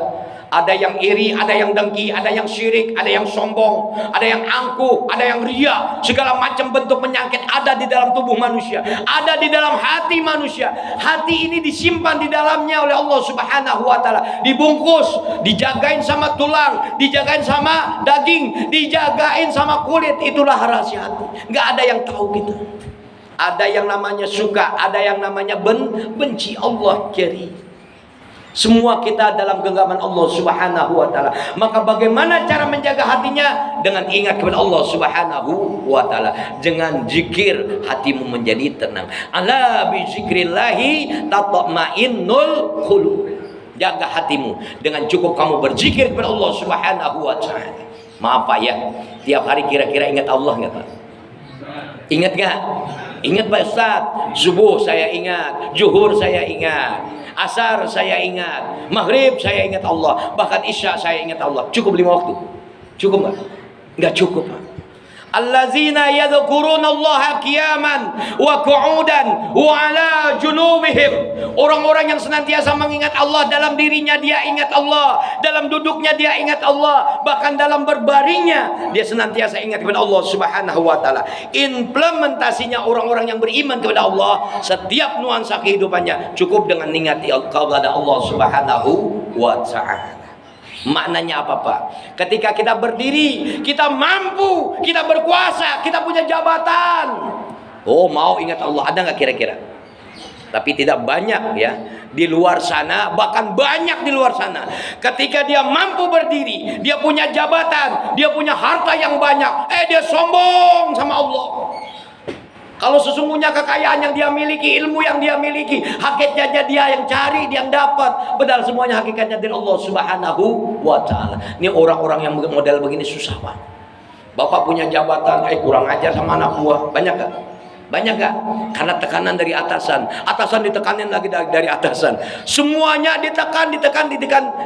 Ada yang iri, ada yang dengki, ada yang syirik, ada yang sombong, ada yang angkuh, ada yang ria. Segala macam bentuk penyakit ada di dalam tubuh manusia, ada di dalam hati manusia. Hati ini disimpan di dalamnya oleh Allah Subhanahu wa taala. Dibungkus, dijagain sama tulang, dijagain sama daging, dijagain sama kulit. Itulah rahasia hati. Nggak ada yang tahu gitu. Ada yang namanya suka, ada yang namanya benci. Allah kiri. Semua kita dalam genggaman Allah Subhanahu wa taala. Maka bagaimana cara menjaga hatinya? Dengan ingat kepada Allah Subhanahu wa taala. Dengan zikir hatimu menjadi tenang. Ala bi zikrillahi tatma'innul qulub. Jaga hatimu dengan cukup kamu berzikir kepada Allah Subhanahu wa taala. Maaf Pak ya, tiap hari kira-kira ingat Allah enggak Pak? Ingat gak? Ingat Pak Ustaz, subuh saya ingat, zuhur saya ingat, asar saya ingat, maghrib saya ingat Allah, bahkan isya saya ingat Allah. Cukup 5 waktu? Cukup gak? Gak cukup Pak. Allazina yadhkurunallaha qiyaman wa qu'udan wa ala junubihim. Orang-orang yang senantiasa mengingat Allah, dalam dirinya dia ingat Allah, dalam duduknya dia ingat Allah, bahkan dalam berbaringnya dia senantiasa ingat kepada Allah Subhanahu wa taala. Implementasinya orang-orang yang beriman kepada Allah, setiap nuansa kehidupannya cukup dengan ingat kepada Allah Subhanahu wa taala. Maknanya apa Pak? Ketika kita berdiri, kita mampu, kita berkuasa, kita punya jabatan. Oh, mau ingat Allah, ada nggak kira-kira? Tapi tidak banyak ya di luar sana, bahkan banyak di luar sana. Ketika dia mampu berdiri, dia punya jabatan, dia punya harta yang banyak, dia sombong sama Allah. Kalau sesungguhnya kekayaan yang dia miliki, ilmu yang dia miliki, hakikatnya dia yang cari, dia yang dapat. Padahal semuanya hakikatnya dari Allah Subhanahu wa taala. Ini orang-orang yang model begini susah Pak. Bapak punya jabatan, kurang ajar sama anak buah. Banyak gak? Banyak gak? Karena tekanan dari atasan. Atasan ditekanin lagi dari atasan. Semuanya ditekan,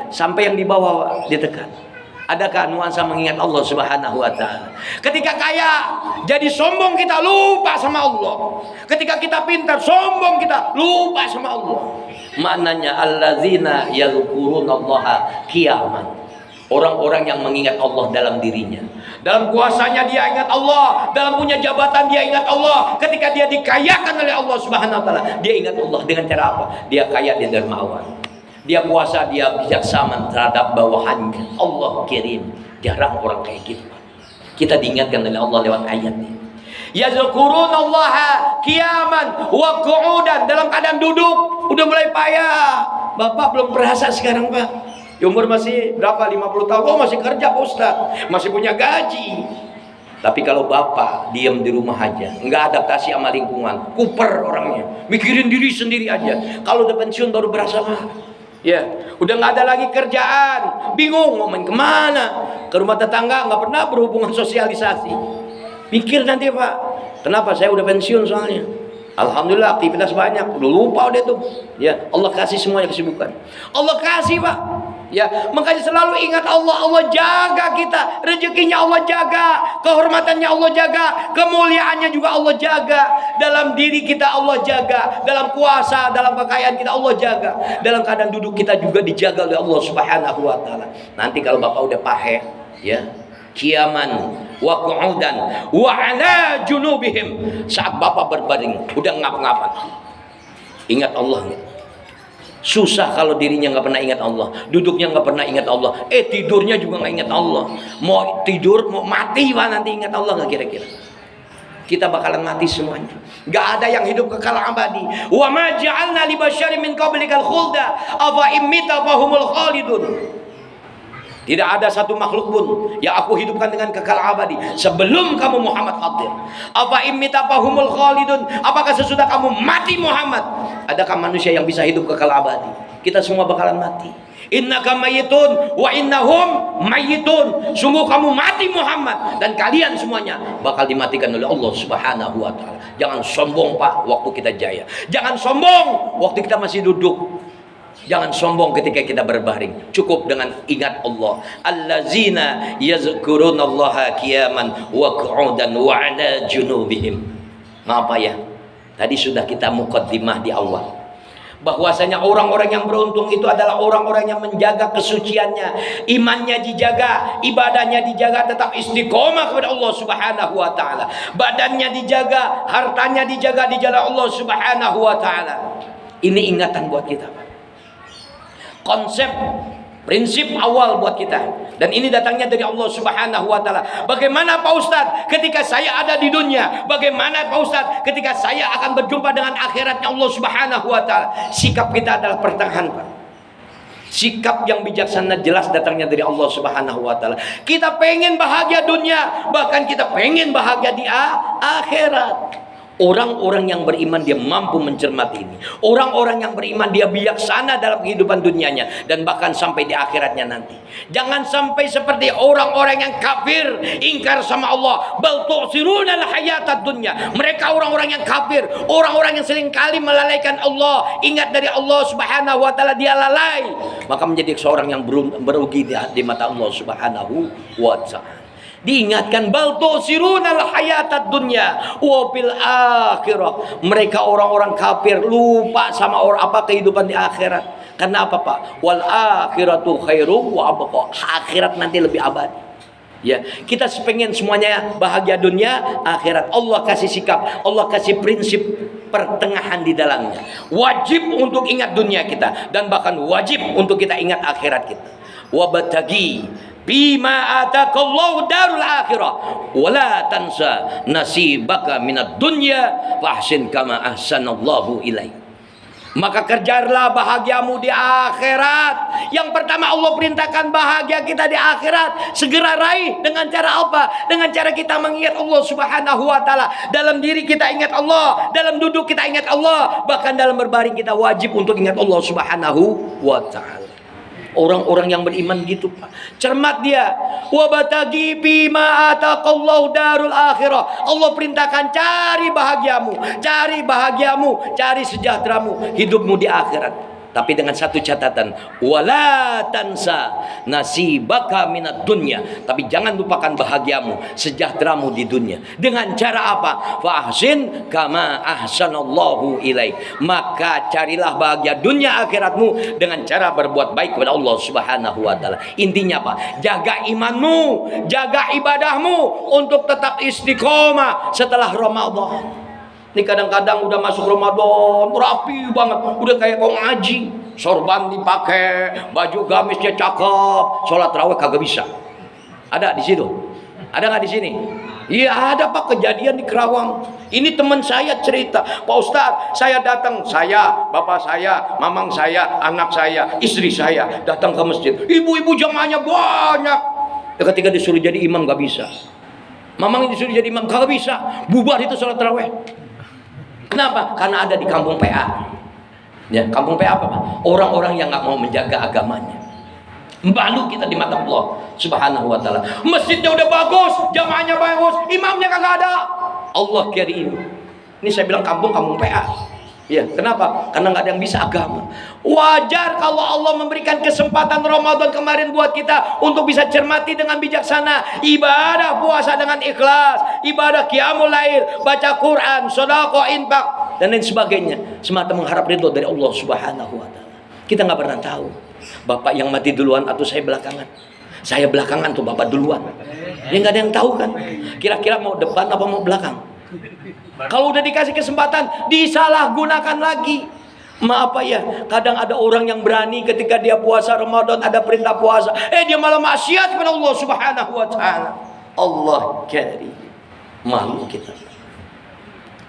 sampai yang di bawah ditekan. Adakah nuansa mengingat Allah Subhanahu wa taala? Ketika kaya, jadi sombong kita, lupa sama Allah. Ketika kita pintar, sombong kita, lupa sama Allah. Maknanya allazina yadhkurunallaha qiyaman. Orang-orang yang mengingat Allah dalam dirinya. Dalam kuasanya dia ingat Allah, dalam punya jabatan dia ingat Allah. Ketika dia dikayakan oleh Allah Subhanahu wa taala, dia ingat Allah dengan cara apa? Dia kaya, dia dermawan. Dia kuasa, dia bijaksana terhadap bawahannya. Allah kirim. Jarang orang kayak gitu. Kita diingatkan oleh Allah lewat ayat ini. Yazkurunallaha qiyaman wa qu'udan. Dalam keadaan duduk, udah mulai payah. Bapak belum berasa sekarang Pak. Umur masih berapa? 50 tahun. Oh masih kerja Pak Ustaz. Masih punya gaji. Tapi kalau Bapak diam di rumah aja, nggak adaptasi sama lingkungan, kuper orangnya, mikirin diri sendiri aja. Kalau udah pensiun baru berasa Pak. Ya, udah nggak ada lagi kerjaan, bingung mau main kemana, ke rumah tetangga nggak pernah berhubungan sosialisasi. Pikir nanti Pak, kenapa saya udah pensiun soalnya? Alhamdulillah aktivitas banyak, udah lupa udah tuh. Ya, Allah kasih semuanya kesibukan. Allah kasih Pak. Ya, makanya selalu ingat Allah. Allah jaga kita, rezekinya Allah jaga, kehormatannya Allah jaga, kemuliaannya juga Allah jaga. Dalam diri kita Allah jaga, dalam kuasa, dalam kekayaan kita Allah jaga, dalam keadaan duduk kita juga dijaga oleh Allah Subhanahu wa taala. Nanti kalau Bapak udah pahe, ya, qiyaman wa qu'udan wa ala junubihim. Saat bapak berbaring udah ngap-ngapan, ingat Allah nggak? Susah kalau dirinya nggak pernah ingat Allah, duduknya nggak pernah ingat Allah, tidurnya juga nggak ingat Allah. Mau tidur, mau mati, nanti ingat Allah nggak kira-kira? Kita bakalan mati semuanya. Nggak ada yang hidup kekal abadi. Wa ma ja'alna li basyarin min qablikal khulda afa immita fahumul khalidun. Tidak ada satu makhluk pun yang aku hidupkan dengan kekal abadi sebelum kamu Muhammad hadir. Apa immita fahumul khalidun? Apakah sesudah kamu mati Muhammad, adakah manusia yang bisa hidup kekal abadi? Kita semua bakalan mati. Innaka mayyitun wa innahum mayyitun. Sungguh kamu mati Muhammad dan kalian semuanya bakal dimatikan oleh Allah Subhanahu wa taala. Jangan sombong Pak waktu kita jaya. Jangan sombong waktu kita masih duduk. Jangan sombong ketika kita berbaring. Cukup dengan ingat Allah. Allazina yazkurunallaha qiyaman wa qu'udan wa 'ala junubihim. Maaf ya, tadi sudah kita muqaddimah di awal, bahwasanya orang-orang yang beruntung itu adalah orang-orang yang menjaga kesuciannya, imannya dijaga, ibadahnya dijaga, tetap istiqomah kepada Allah Subhanahu wa taala. Badannya dijaga, hartanya dijaga di jalan Allah Subhanahu wa taala. Ini ingatan buat kita, Pak. Konsep, prinsip awal buat kita, dan ini datangnya dari Allah Subhanahu wa taala. Bagaimana Pak Ustadz ketika saya ada di dunia? Bagaimana Pak Ustadz ketika saya akan berjumpa dengan akhiratnya Allah Subhanahu wa taala? Sikap kita adalah pertengahan, Pak. Sikap yang bijaksana jelas datangnya dari Allah Subhanahu wa taala. Kita pengen bahagia dunia, bahkan kita pengen bahagia di akhirat. Orang-orang yang beriman dia mampu mencermati ini. Orang-orang yang beriman dia bijaksana dalam kehidupan dunianya dan bahkan sampai di akhiratnya nanti. Jangan sampai seperti orang-orang yang kafir, ingkar sama Allah. Bal tu'siruna al-hayatad dunya. Mereka orang-orang yang kafir, orang-orang yang seringkali melalaikan Allah. Ingat dari Allah Subhanahu wa taala dia lalai, maka menjadi seorang yang merugi di mata Allah Subhanahu wa taala. Diingatkan bal tu'sirunal hayatad dunya wa bil akhirah. Mereka orang-orang kafir lupa sama kehidupan di akhirat. Karena apa, Pak? Wal akhiratu khairu wa abqa. Akhirat nanti lebih abadi. Ya, kita pengen semuanya bahagia dunia, akhirat. Allah kasih sikap, Allah kasih prinsip pertengahan di dalamnya. Wajib untuk ingat dunia kita dan bahkan wajib untuk kita ingat akhirat kita. Wabtagi bima atakallahu darul akhirah wala tansa nasibaka minad dunya fahsin kama ahsanallahu ilaik. Maka kejarlah bahagiamu di akhirat. Yang pertama Allah perintahkan bahagia kita di akhirat. Segera raih dengan cara apa? Dengan cara kita mengingat Allah Subhanahu wa taala. Dalam diri kita ingat Allah, dalam duduk kita ingat Allah, bahkan dalam berbaring kita wajib untuk ingat Allah Subhanahu wa taala. Orang-orang yang beriman gitu, Pak. Cermat dia. Wabatagi bima ataqallahu darul akhirah. Allah perintahkan cari bahagiamu, cari sejahteramu, hidupmu di akhirat. Tapi dengan satu catatan, wala tansa nasibaka minad dunya. Tapi jangan lupakan bahagiamu, sejahteramu di dunia. Dengan cara apa? Fa ahsin kama ahsanallahu ilaik. Maka carilah bahagia dunia akhiratmu dengan cara berbuat baik kepada Allah Subhanahu wa taala. Intinya apa? Jaga imanmu, jaga ibadahmu untuk tetap istiqomah setelah Ramadan. Ini kadang-kadang udah masuk Ramadan rapi banget, udah kayak kong ngaji, sorban dipakai, baju gamisnya cakep, sholat raweh kagak bisa. Ada di situ? Ada nggak di sini? Iya ada, Pak, kejadian di Kerawang. Ini teman saya cerita, Pak Ustadz, saya datang, saya, bapak saya, mamang saya, anak saya, istri saya datang ke masjid. Ibu-ibu jamaahnya banyak. Ketika disuruh jadi imam nggak bisa. Mamang disuruh jadi imam kagak bisa. Bubar itu sholat raweh. Kenapa? Karena ada di kampung PA. Ya, kampung PA apa, Pak? Orang-orang yang nggak mau menjaga agamanya. Malu kita di mata Allah Subhanahu wa taala. Masjidnya udah bagus, jamaahnya bagus, imamnya kagak ada. Allah kirim. Ini saya bilang kampung PA. Ya, kenapa? Karena nggak ada yang bisa agama. Wajar kalau Allah memberikan kesempatan Ramadan kemarin buat kita untuk bisa cermati dengan bijaksana, ibadah puasa dengan ikhlas, ibadah qiyamul lail, baca Quran, sedekah, infak dan lain sebagainya, semata mengharap ridho dari Allah Subhanahu wa taala. Kita nggak pernah tahu bapak yang mati duluan atau saya belakangan. Saya belakangan tuh, bapak duluan. Ya nggak ada yang tahu kan. Kira-kira mau depan apa mau belakang? Kalau udah dikasih kesempatan, disalahgunakan lagi. Maaf Pak ya, kadang ada orang yang berani ketika dia puasa Ramadan, ada perintah puasa, dia malah maksiat kepada Allah Subhanahu wa taala. Allah karim. Malu kita.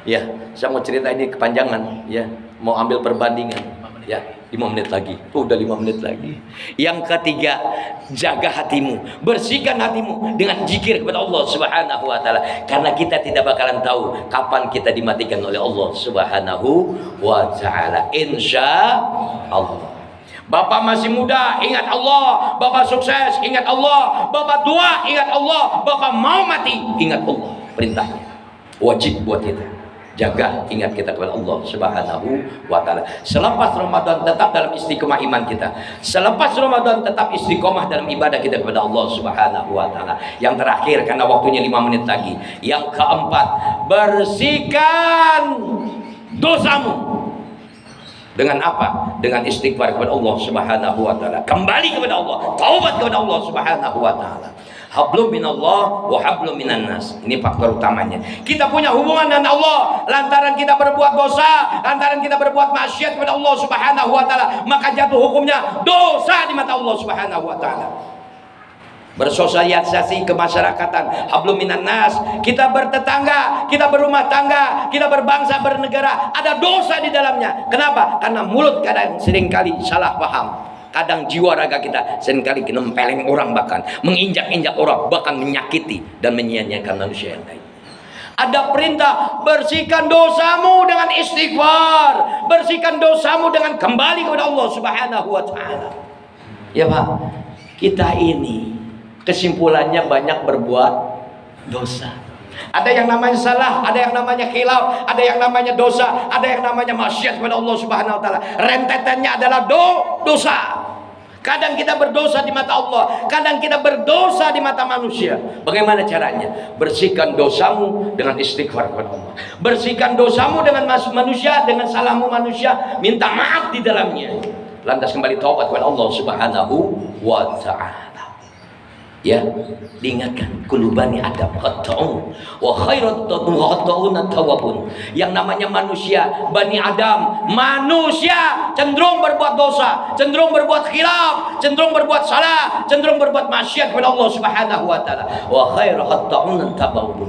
Ya, saya mau cerita ini kepanjangan ya, mau ambil perbandingan. Ya, 5 menit lagi. Udah 5 menit lagi. Yang ketiga, jaga hatimu, bersihkan hatimu dengan zikir kepada Allah Subhanahu wa taala. Karena kita tidak bakalan tahu kapan kita dimatikan oleh Allah Subhanahu wa taala. Insya Allah. Bapak masih muda, ingat Allah. Bapak sukses, ingat Allah. Bapak tua, ingat Allah. Bapak mau mati, ingat Allah. Perintahnya wajib buat kita. Jaga, ingat kita kepada Allah Subhanahu wa taala. Selepas Ramadan tetap dalam istiqomah iman kita. Selepas Ramadan tetap istiqomah dalam ibadah kita kepada Allah Subhanahu wa taala. Yang terakhir, karena waktunya 5 menit lagi. Yang keempat, bersihkan dosamu. Dengan apa? Dengan istighfar kepada Allah Subhanahu wa taala. Kembali kepada Allah, taubat kepada Allah Subhanahu wa taala. Hablum minallah wa hablum minan nas. Ini faktor utamanya. Kita punya hubungan dengan Allah lantaran kita berbuat dosa, lantaran kita berbuat maksiat kepada Allah Subhanahu wa taala, maka jatuh hukumnya dosa di mata Allah Subhanahu wa taala. Bersosialisasi kemasyarakatan, hablum minan nas. Kita bertetangga, kita berumah tangga, kita berbangsa, bernegara, ada dosa di dalamnya. Kenapa? Karena mulut kadang seringkali salah paham. Kadang jiwa raga kita seringkali nempeleng orang, bahkan menginjak-injak orang, bahkan menyakiti dan menyia-nyiakan manusia yang lain. Ada perintah, bersihkan dosamu dengan istighfar, bersihkan dosamu dengan kembali kepada Allah Subhanahu wa taala. Ya Pak, kita ini kesimpulannya banyak berbuat dosa. Ada yang namanya salah, ada yang namanya khilaf, ada yang namanya dosa, ada yang namanya maksiat kepada Allah Subhanahu wa taala. Rentetannya adalah dosa. Kadang kita berdosa di mata Allah, kadang kita berdosa di mata manusia. Bagaimana caranya? Bersihkan dosamu dengan istighfar kepada Allah. Bersihkan dosamu dengan manusia, dengan salahmu manusia, minta maaf di dalamnya. Lantas kembali taubat kepada Allah Subhanahu wa taala. Ya, diingatkan kulubani Adam khata'un wa khairat khata'una tawabun. Yang namanya manusia, Bani Adam, manusia cenderung berbuat dosa, cenderung berbuat khilaf, cenderung berbuat salah, cenderung berbuat maksiat kepada Allah Subhanahu wa taala. Wa khairat khata'una tawabun.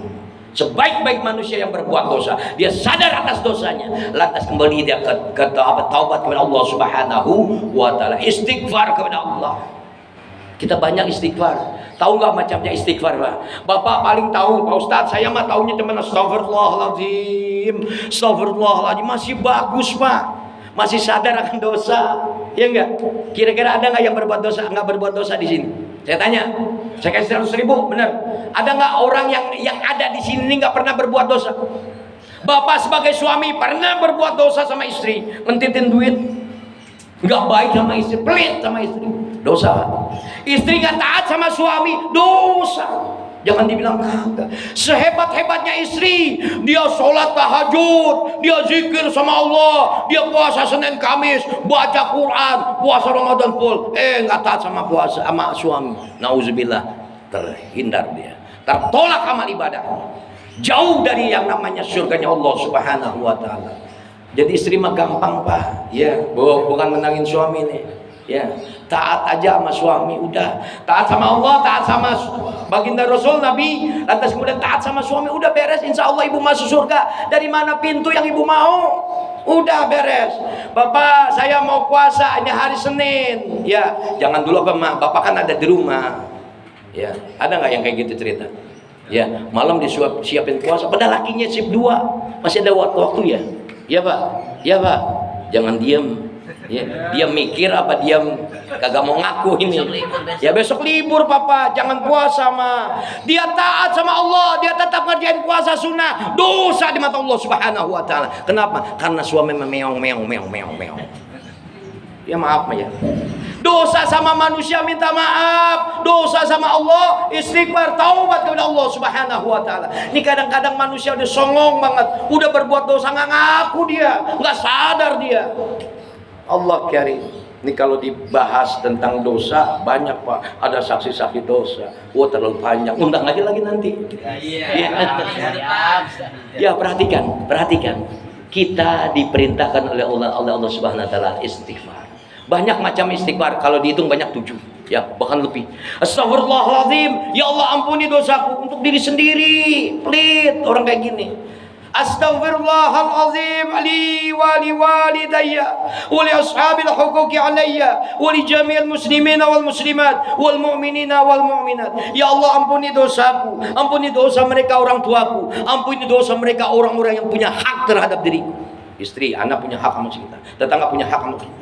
Sebaik-baik manusia yang berbuat dosa, dia sadar atas dosanya, lantas kembali dia ke taubat kepada Allah Subhanahu wa taala, istighfar kepada Allah. Kita banyak istighfar. Tahu nggak macamnya istighfar, Pak? Bapak paling tahu, Pak Ustadz. Saya mah tahunya cuma astagfirullahaladzim, astagfirullahaladzim. Masih bagus, Pak. Masih sadar akan dosa, ya enggak? Kira-kira ada nggak yang berbuat dosa, nggak berbuat dosa di sini? Saya tanya, saya kasih 100.000, benar? Ada nggak orang yang ada di sini nggak pernah berbuat dosa? Bapak sebagai suami pernah berbuat dosa sama istri, ngentitin duit, nggak baik sama istri, pelit sama istri, dosa. Istri nggak taat sama suami, dosa. Jangan dibilang kagak. Sehebat-hebatnya istri, dia sholat tahajud, dia zikir sama Allah, dia puasa Senin Kamis, baca Quran, puasa Ramadan full, nggak taat sama puasa sama suami. Nauzubillah, terhindar dia, tertolak amal ibadah, jauh dari yang namanya surganya Allah Subhanahu wa taala. Jadi istri mah gampang, Pak. Ya, bukan menangin suami nih. Ya, taat aja sama suami, udah. Taat sama Allah, taat sama baginda Rasul Nabi, lantas kemudian taat sama suami, udah beres. Insya Allah ibu masuk surga. Dari mana pintu yang ibu mau? Udah beres. Bapak, saya mau puasa hanya hari Senin. Ya, jangan dulu apa, Mak. Bapak kan ada di rumah. Ya, ada nggak yang kayak gitu cerita? Ya, malam disiapin puasa. Padahal lakinya sip 2, masih ada waktu ya. Ya Pak, ya Pak, jangan diam. Ya, dia mikir apa diam, kagak mau ngaku ini. Ya besok libur Papa, jangan puasa mah. Dia taat sama Allah, dia tetap ngerjain puasa sunnah, dosa di mata Allah Subhanahu wa taala. Kenapa? Karena suami meong. Ya maaf ya. Dosa sama manusia minta maaf, dosa sama Allah istighfar, taubat kepada Allah Subhanahu wa taala. Ini kadang-kadang manusia udah songong banget, udah berbuat dosa nggak ngaku dia, nggak sadar dia. Allah karim. Ini kalau dibahas tentang dosa banyak Pak, ada saksi-saksi dosa. Wah terlalu panjang, undang aja lagi nanti. Ya perhatikan. Kita diperintahkan oleh Allah Subhanahu Wa Taala istighfar. Banyak macam istighfar, kalau dihitung banyak 7, ya bahkan lebih. Astagfirullahaladzim, ya Allah ampuni dosaku untuk diri sendiri. Pelit orang kayak gini. Astaghfirullahalazim li wa li walidayya wa li ashabil huquqi alayya wa li jami'il muslimina wal muslimat wal mu'minina wal mu'minat. Ya Allah ampuni dosaku, ampuni dosa mereka orang tuaku, ampuni dosa mereka orang-orang yang punya hak terhadap diriku. Istri, anak punya hak sama kita, tetangga punya hak sama kita.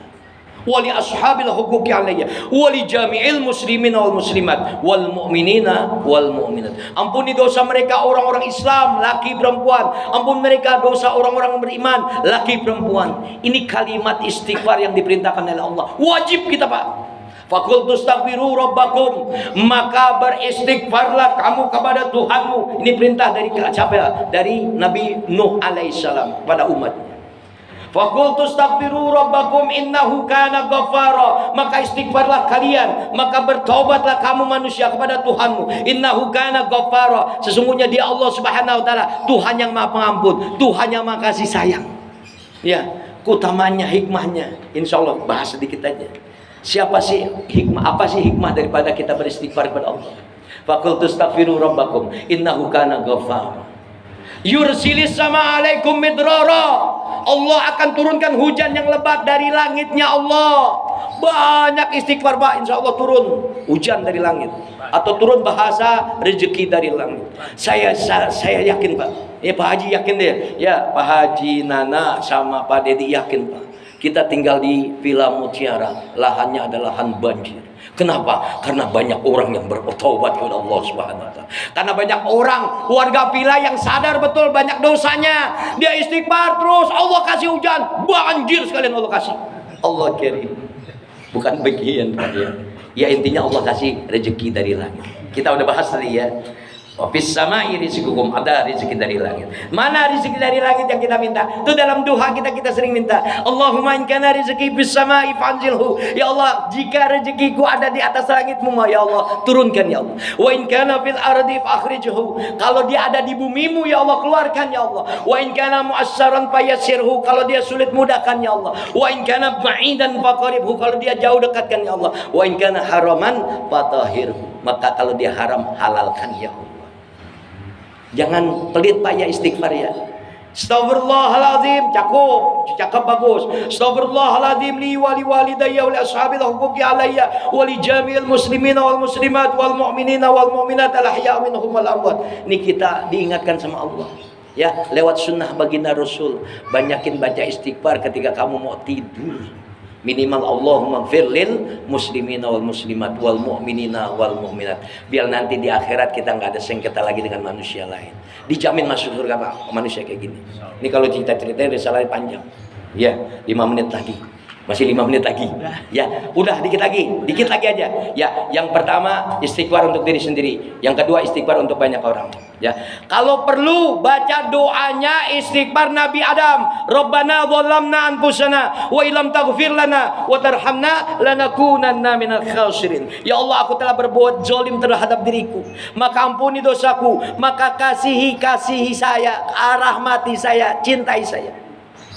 Wali ashabil huquqi alayya wali jami'il muslimin wal muslimat wal mu'minina wal mu'minat. Ampuni dosa mereka orang-orang Islam laki perempuan, ampun mereka dosa orang-orang beriman laki perempuan. Ini kalimat istighfar yang diperintahkan oleh Allah, wajib kita Pak. Faqultu astaghfiru rabbakum, maka beristighfarlah kamu kepada Tuhanmu. Ini perintah dari siapa? Dari Nabi Nuh alaihissalam pada umatnya. Faqultu astaghfiru rabbakum innahu kana ghaffara, maka istighfarlah kalian, maka bertobatlah kamu manusia kepada Tuhanmu. Innahu kana ghaffara, sesungguhnya Dia Allah Subhanahu Wa Taala Tuhan yang Maha Pengampun, Tuhan yang Maha Kasih Sayang. Ya, keutamanya hikmahnya insyaallah bahas sedikit aja. Siapa sih hikmah, apa sih hikmah daripada kita beristighfar kepada Allah? Faqultu astaghfiru rabbakum innahu kana ghaffara yursilis sama alaikum midrara, Allah akan turunkan hujan yang lebat dari langitnya Allah. Banyak istighfar Pak, insya Allah turun hujan dari langit, atau turun bahasa rezeki dari langit. Saya yakin Pak, ya Pak Haji yakin deh, ya Pak Haji Nana sama Pak Dedi yakin Pak. Kita tinggal di Villa Mutiara, lahannya adalah lahan banjir. Kenapa? Karena banyak orang yang bertobat kepada Allah Subhanahu Wa Taala. Karena banyak orang warga villa yang sadar betul banyak dosanya, dia istighfar terus, Allah kasih hujan, banjir sekalian Allah kasih. Allah kirim. Bukan bagian dia. Ya intinya Allah kasih rezeki dari langit. Kita udah bahas tadi ya. Wafis sama'i rizqukum, ada rezeki dari langit. Mana rezeki dari langit yang kita minta? Itu dalam doa kita sering minta. Allahumma in kana rizqi bis sama'i fanzilhu. Ya Allah, jika rezekiku ada di atas langitmu, ya Allah, turunkan ya Allah. Wa in kana fil ardi fakhrijhu. Kalau dia ada di bumimu ya Allah, keluarkan ya Allah. Wa in kana mu'assaran fayassirhu. Kalau dia sulit mudahkan ya Allah. Wa in kana ba'idan faqribhu. Kalau dia jauh dekatkan ya Allah. Wa in kana haraman fatahhirhu. Maka kalau dia haram halalkan ya Allah. Jangan pelit Pak ya istighfar ya. Astagfirullahaladzim, cakep bagus. Astagfirullahaladzim li wa li walidayya wa li ashabil huquqi alayya wa li jami'il muslimina wal muslimat wal mu'minina wal mu'minat al ahya' minhum wal amwat. Ini kita diingatkan sama Allah. Ya, lewat sunnah baginda Rasul, banyakin baca istighfar ketika kamu mau tidur. Minimal Allahumma gfir lil muslimina wal muslimat wal mu'minina wal mu'minat. Biar nanti di akhirat kita nggak ada sengketa lagi dengan manusia lain. Dijamin masuk surga Pak, manusia kayak gini. Ini kalau cerita-ceritanya risalahnya panjang. Ya, 5 menit lagi. Masih 5 menit lagi. Ya, udah dikit lagi aja. Ya, yang pertama istighfar untuk diri sendiri. Yang kedua istighfar untuk banyak orang. Ya, kalau perlu baca doanya istighfar Nabi Adam. Rabbana dzalamna anfusana wa illam taghfir lana wa tarhamna lanakunanna minal khasirin. Ya Allah, aku telah berbuat zalim terhadap diriku, maka ampuni dosaku, maka kasihi saya, rahmati saya, cintai saya.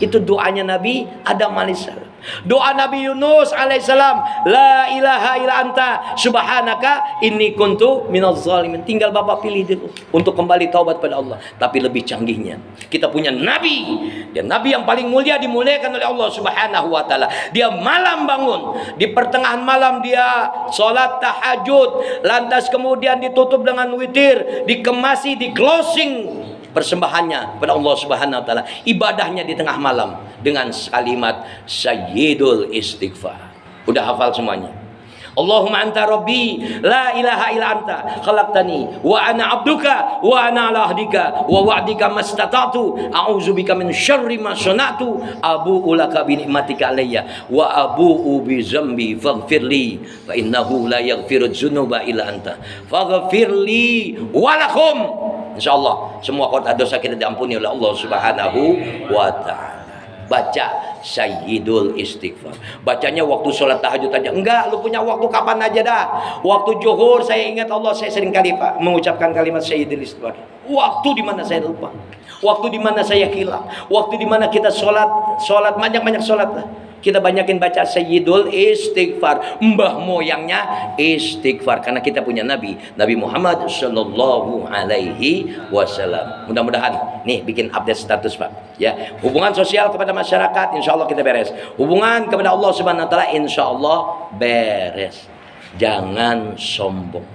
Itu doanya Nabi Adam alaihissalam. Doa Nabi Yunus alaihissalam, la ilaha illa anta subhanaka inni kuntu minaz zalimin. Tinggal Bapak pilih dulu untuk kembali taubat pada Allah. Tapi lebih canggihnya, kita punya Nabi, dan Nabi yang paling mulia, dimuliakan oleh Allah Subhanahu Wa Taala. Dia malam bangun, di pertengahan malam dia sholat tahajud, lantas kemudian ditutup dengan witir, dikemasi, di closing persembahannya kepada Allah Subhanahu Wa Taala, ibadahnya di tengah malam dengan kalimat sayyidul istighfar. Udah hafal semuanya? Allahumma anta rabbi la ilaha illa anta khalaqtani wa ana abduka wa ana ala ahdika wa wa'dika mastata'tu a'udzubika min syarri ma sana'tu abu'u laka bi ni'matika alayya wa abu'u bi dzambi faghfirli fa innahu la yaghfiru dzunuba illa anta faghfirli wa lakum. Insyaallah semua dosa kita diampuni oleh Allah Subhanahu wa taala. baca Sayyidul Istighfar. Bacanya waktu sholat tahajud aja. Enggak, lu punya waktu kapan aja dah. Waktu zuhur saya ingat Allah, saya sering kali Pak mengucapkan kalimat Sayyidul Istighfar. Waktu di mana saya lupa. Waktu di mana saya hilang. Waktu di mana kita sholat banyak-banyak sholat lah. Kita banyakin baca Sayyidul Istighfar. Mbah moyangnya istighfar, karena kita punya Nabi Muhammad Sallallahu Alaihi Wasallam. Mudah-mudahan nih bikin update status Pak ya. Hubungan sosial kepada masyarakat insya Allah kita beres. Hubungan kepada Allah Subhanahu Wa Taala insya Allah beres. Jangan sombong,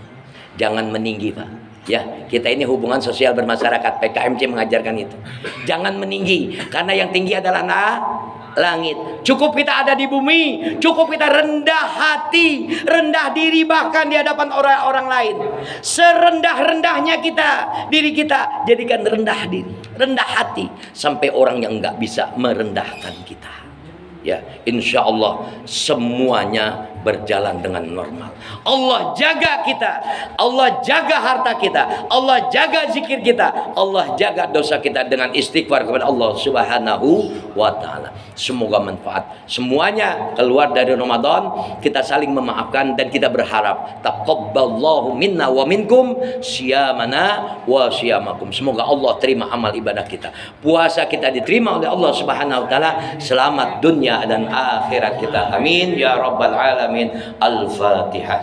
jangan meninggi Pak ya. Kita ini hubungan sosial bermasyarakat, PKMC mengajarkan itu. Jangan meninggi, karena yang tinggi adalah langit. Cukup kita ada di bumi, cukup kita rendah hati, rendah diri bahkan di hadapan orang-orang lain. Serendah-rendahnya diri kita jadikan rendah diri, rendah hati, sampai orang yang nggak bisa merendahkan kita. Ya, insya Allah semuanya berjalan dengan normal. Allah jaga kita, Allah jaga harta kita, Allah jaga zikir kita, Allah jaga dosa kita dengan istighfar kepada Allah Subhanahu wa Ta'ala. Semoga manfaat. Semuanya keluar dari Ramadan, kita saling memaafkan dan kita berharap taqabbalallahu minna wa minkum siyamana wa siyamakum. Semoga Allah terima amal ibadah kita. Puasa kita diterima oleh Allah Subhanahu wa Ta'ala. Selamat dunia dan akhirat kita. Amin ya rabbal alamin. Al-Fatihah.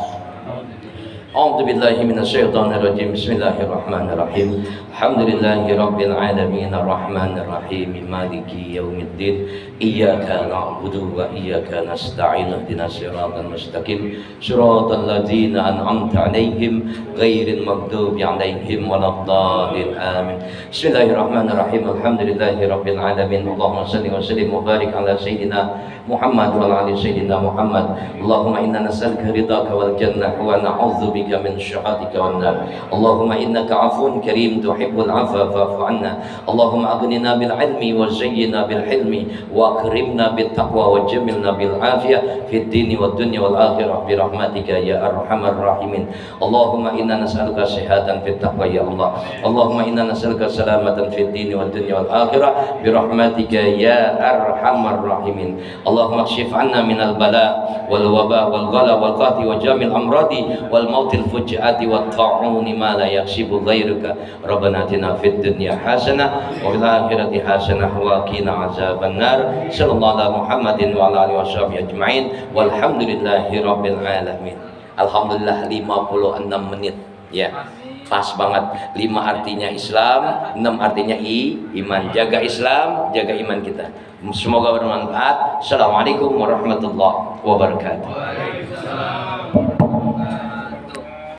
A'udzu billahi minasyaitonir rajim. Bismillahirrahmanirrahim. Alhamdulillahi rabbil alamin arrahmanir rahim maliki yaumiddin. Iyyaka na'budu wa iyyaka nasta'in. Ihdinas siratal mustaqim. Shiratal ladzina an'amta 'alaihim ghairil maghdubi 'alaihim waladdallin. Amin. Bismillahirrahmanirrahim. Alhamdulillahi rabbil alamin. Allahumma shalli wa sallim wa barik ala sayyidina Muhammad wa ala ali sayyidina Muhammad. Allahumma inna nas'aluka ridhaka wal jannah wa na'udzubika min syukhatika wan nar. Allahumma innaka 'afuwun karim tuhibbul 'afwa fa'fu 'anna. Allahumma aghnina bil 'ilmi wa zayyinna bil hilmi wa akrimna bit taqwa wa jammilna bil 'afiyah fid dini wad dunya wal akhirah bi rahmatika ya arhamar rahimin. Allahumma inna nas'aluka sihhatan fit taqwa ya Allah. Allahumma inna nas'aluka salamatan fid dini wad dunya wal akhirah bi rahmatika ya arhamar rahimin. Allahumma kshif 'anna minal bala wal waba wal ghala wal qahti wa jamil amradi wal mautil fujaati wat ta'uni ma la yakshibu ghairuka. Rabbana atina fid dunya hasanah wa fil akhirati hasanah wa qina azaban nar. Sallallahu ala Muhammadin wa ala alihi washabihi ajmain. Walhamdulillahi rabbil alamin. Alhamdulillah 56 menit ya. Pas banget. 5 artinya Islam, 6 artinya iman. Jaga Islam, jaga iman kita. Semoga bermanfaat. Assalamualaikum warahmatullahi wabarakatuh.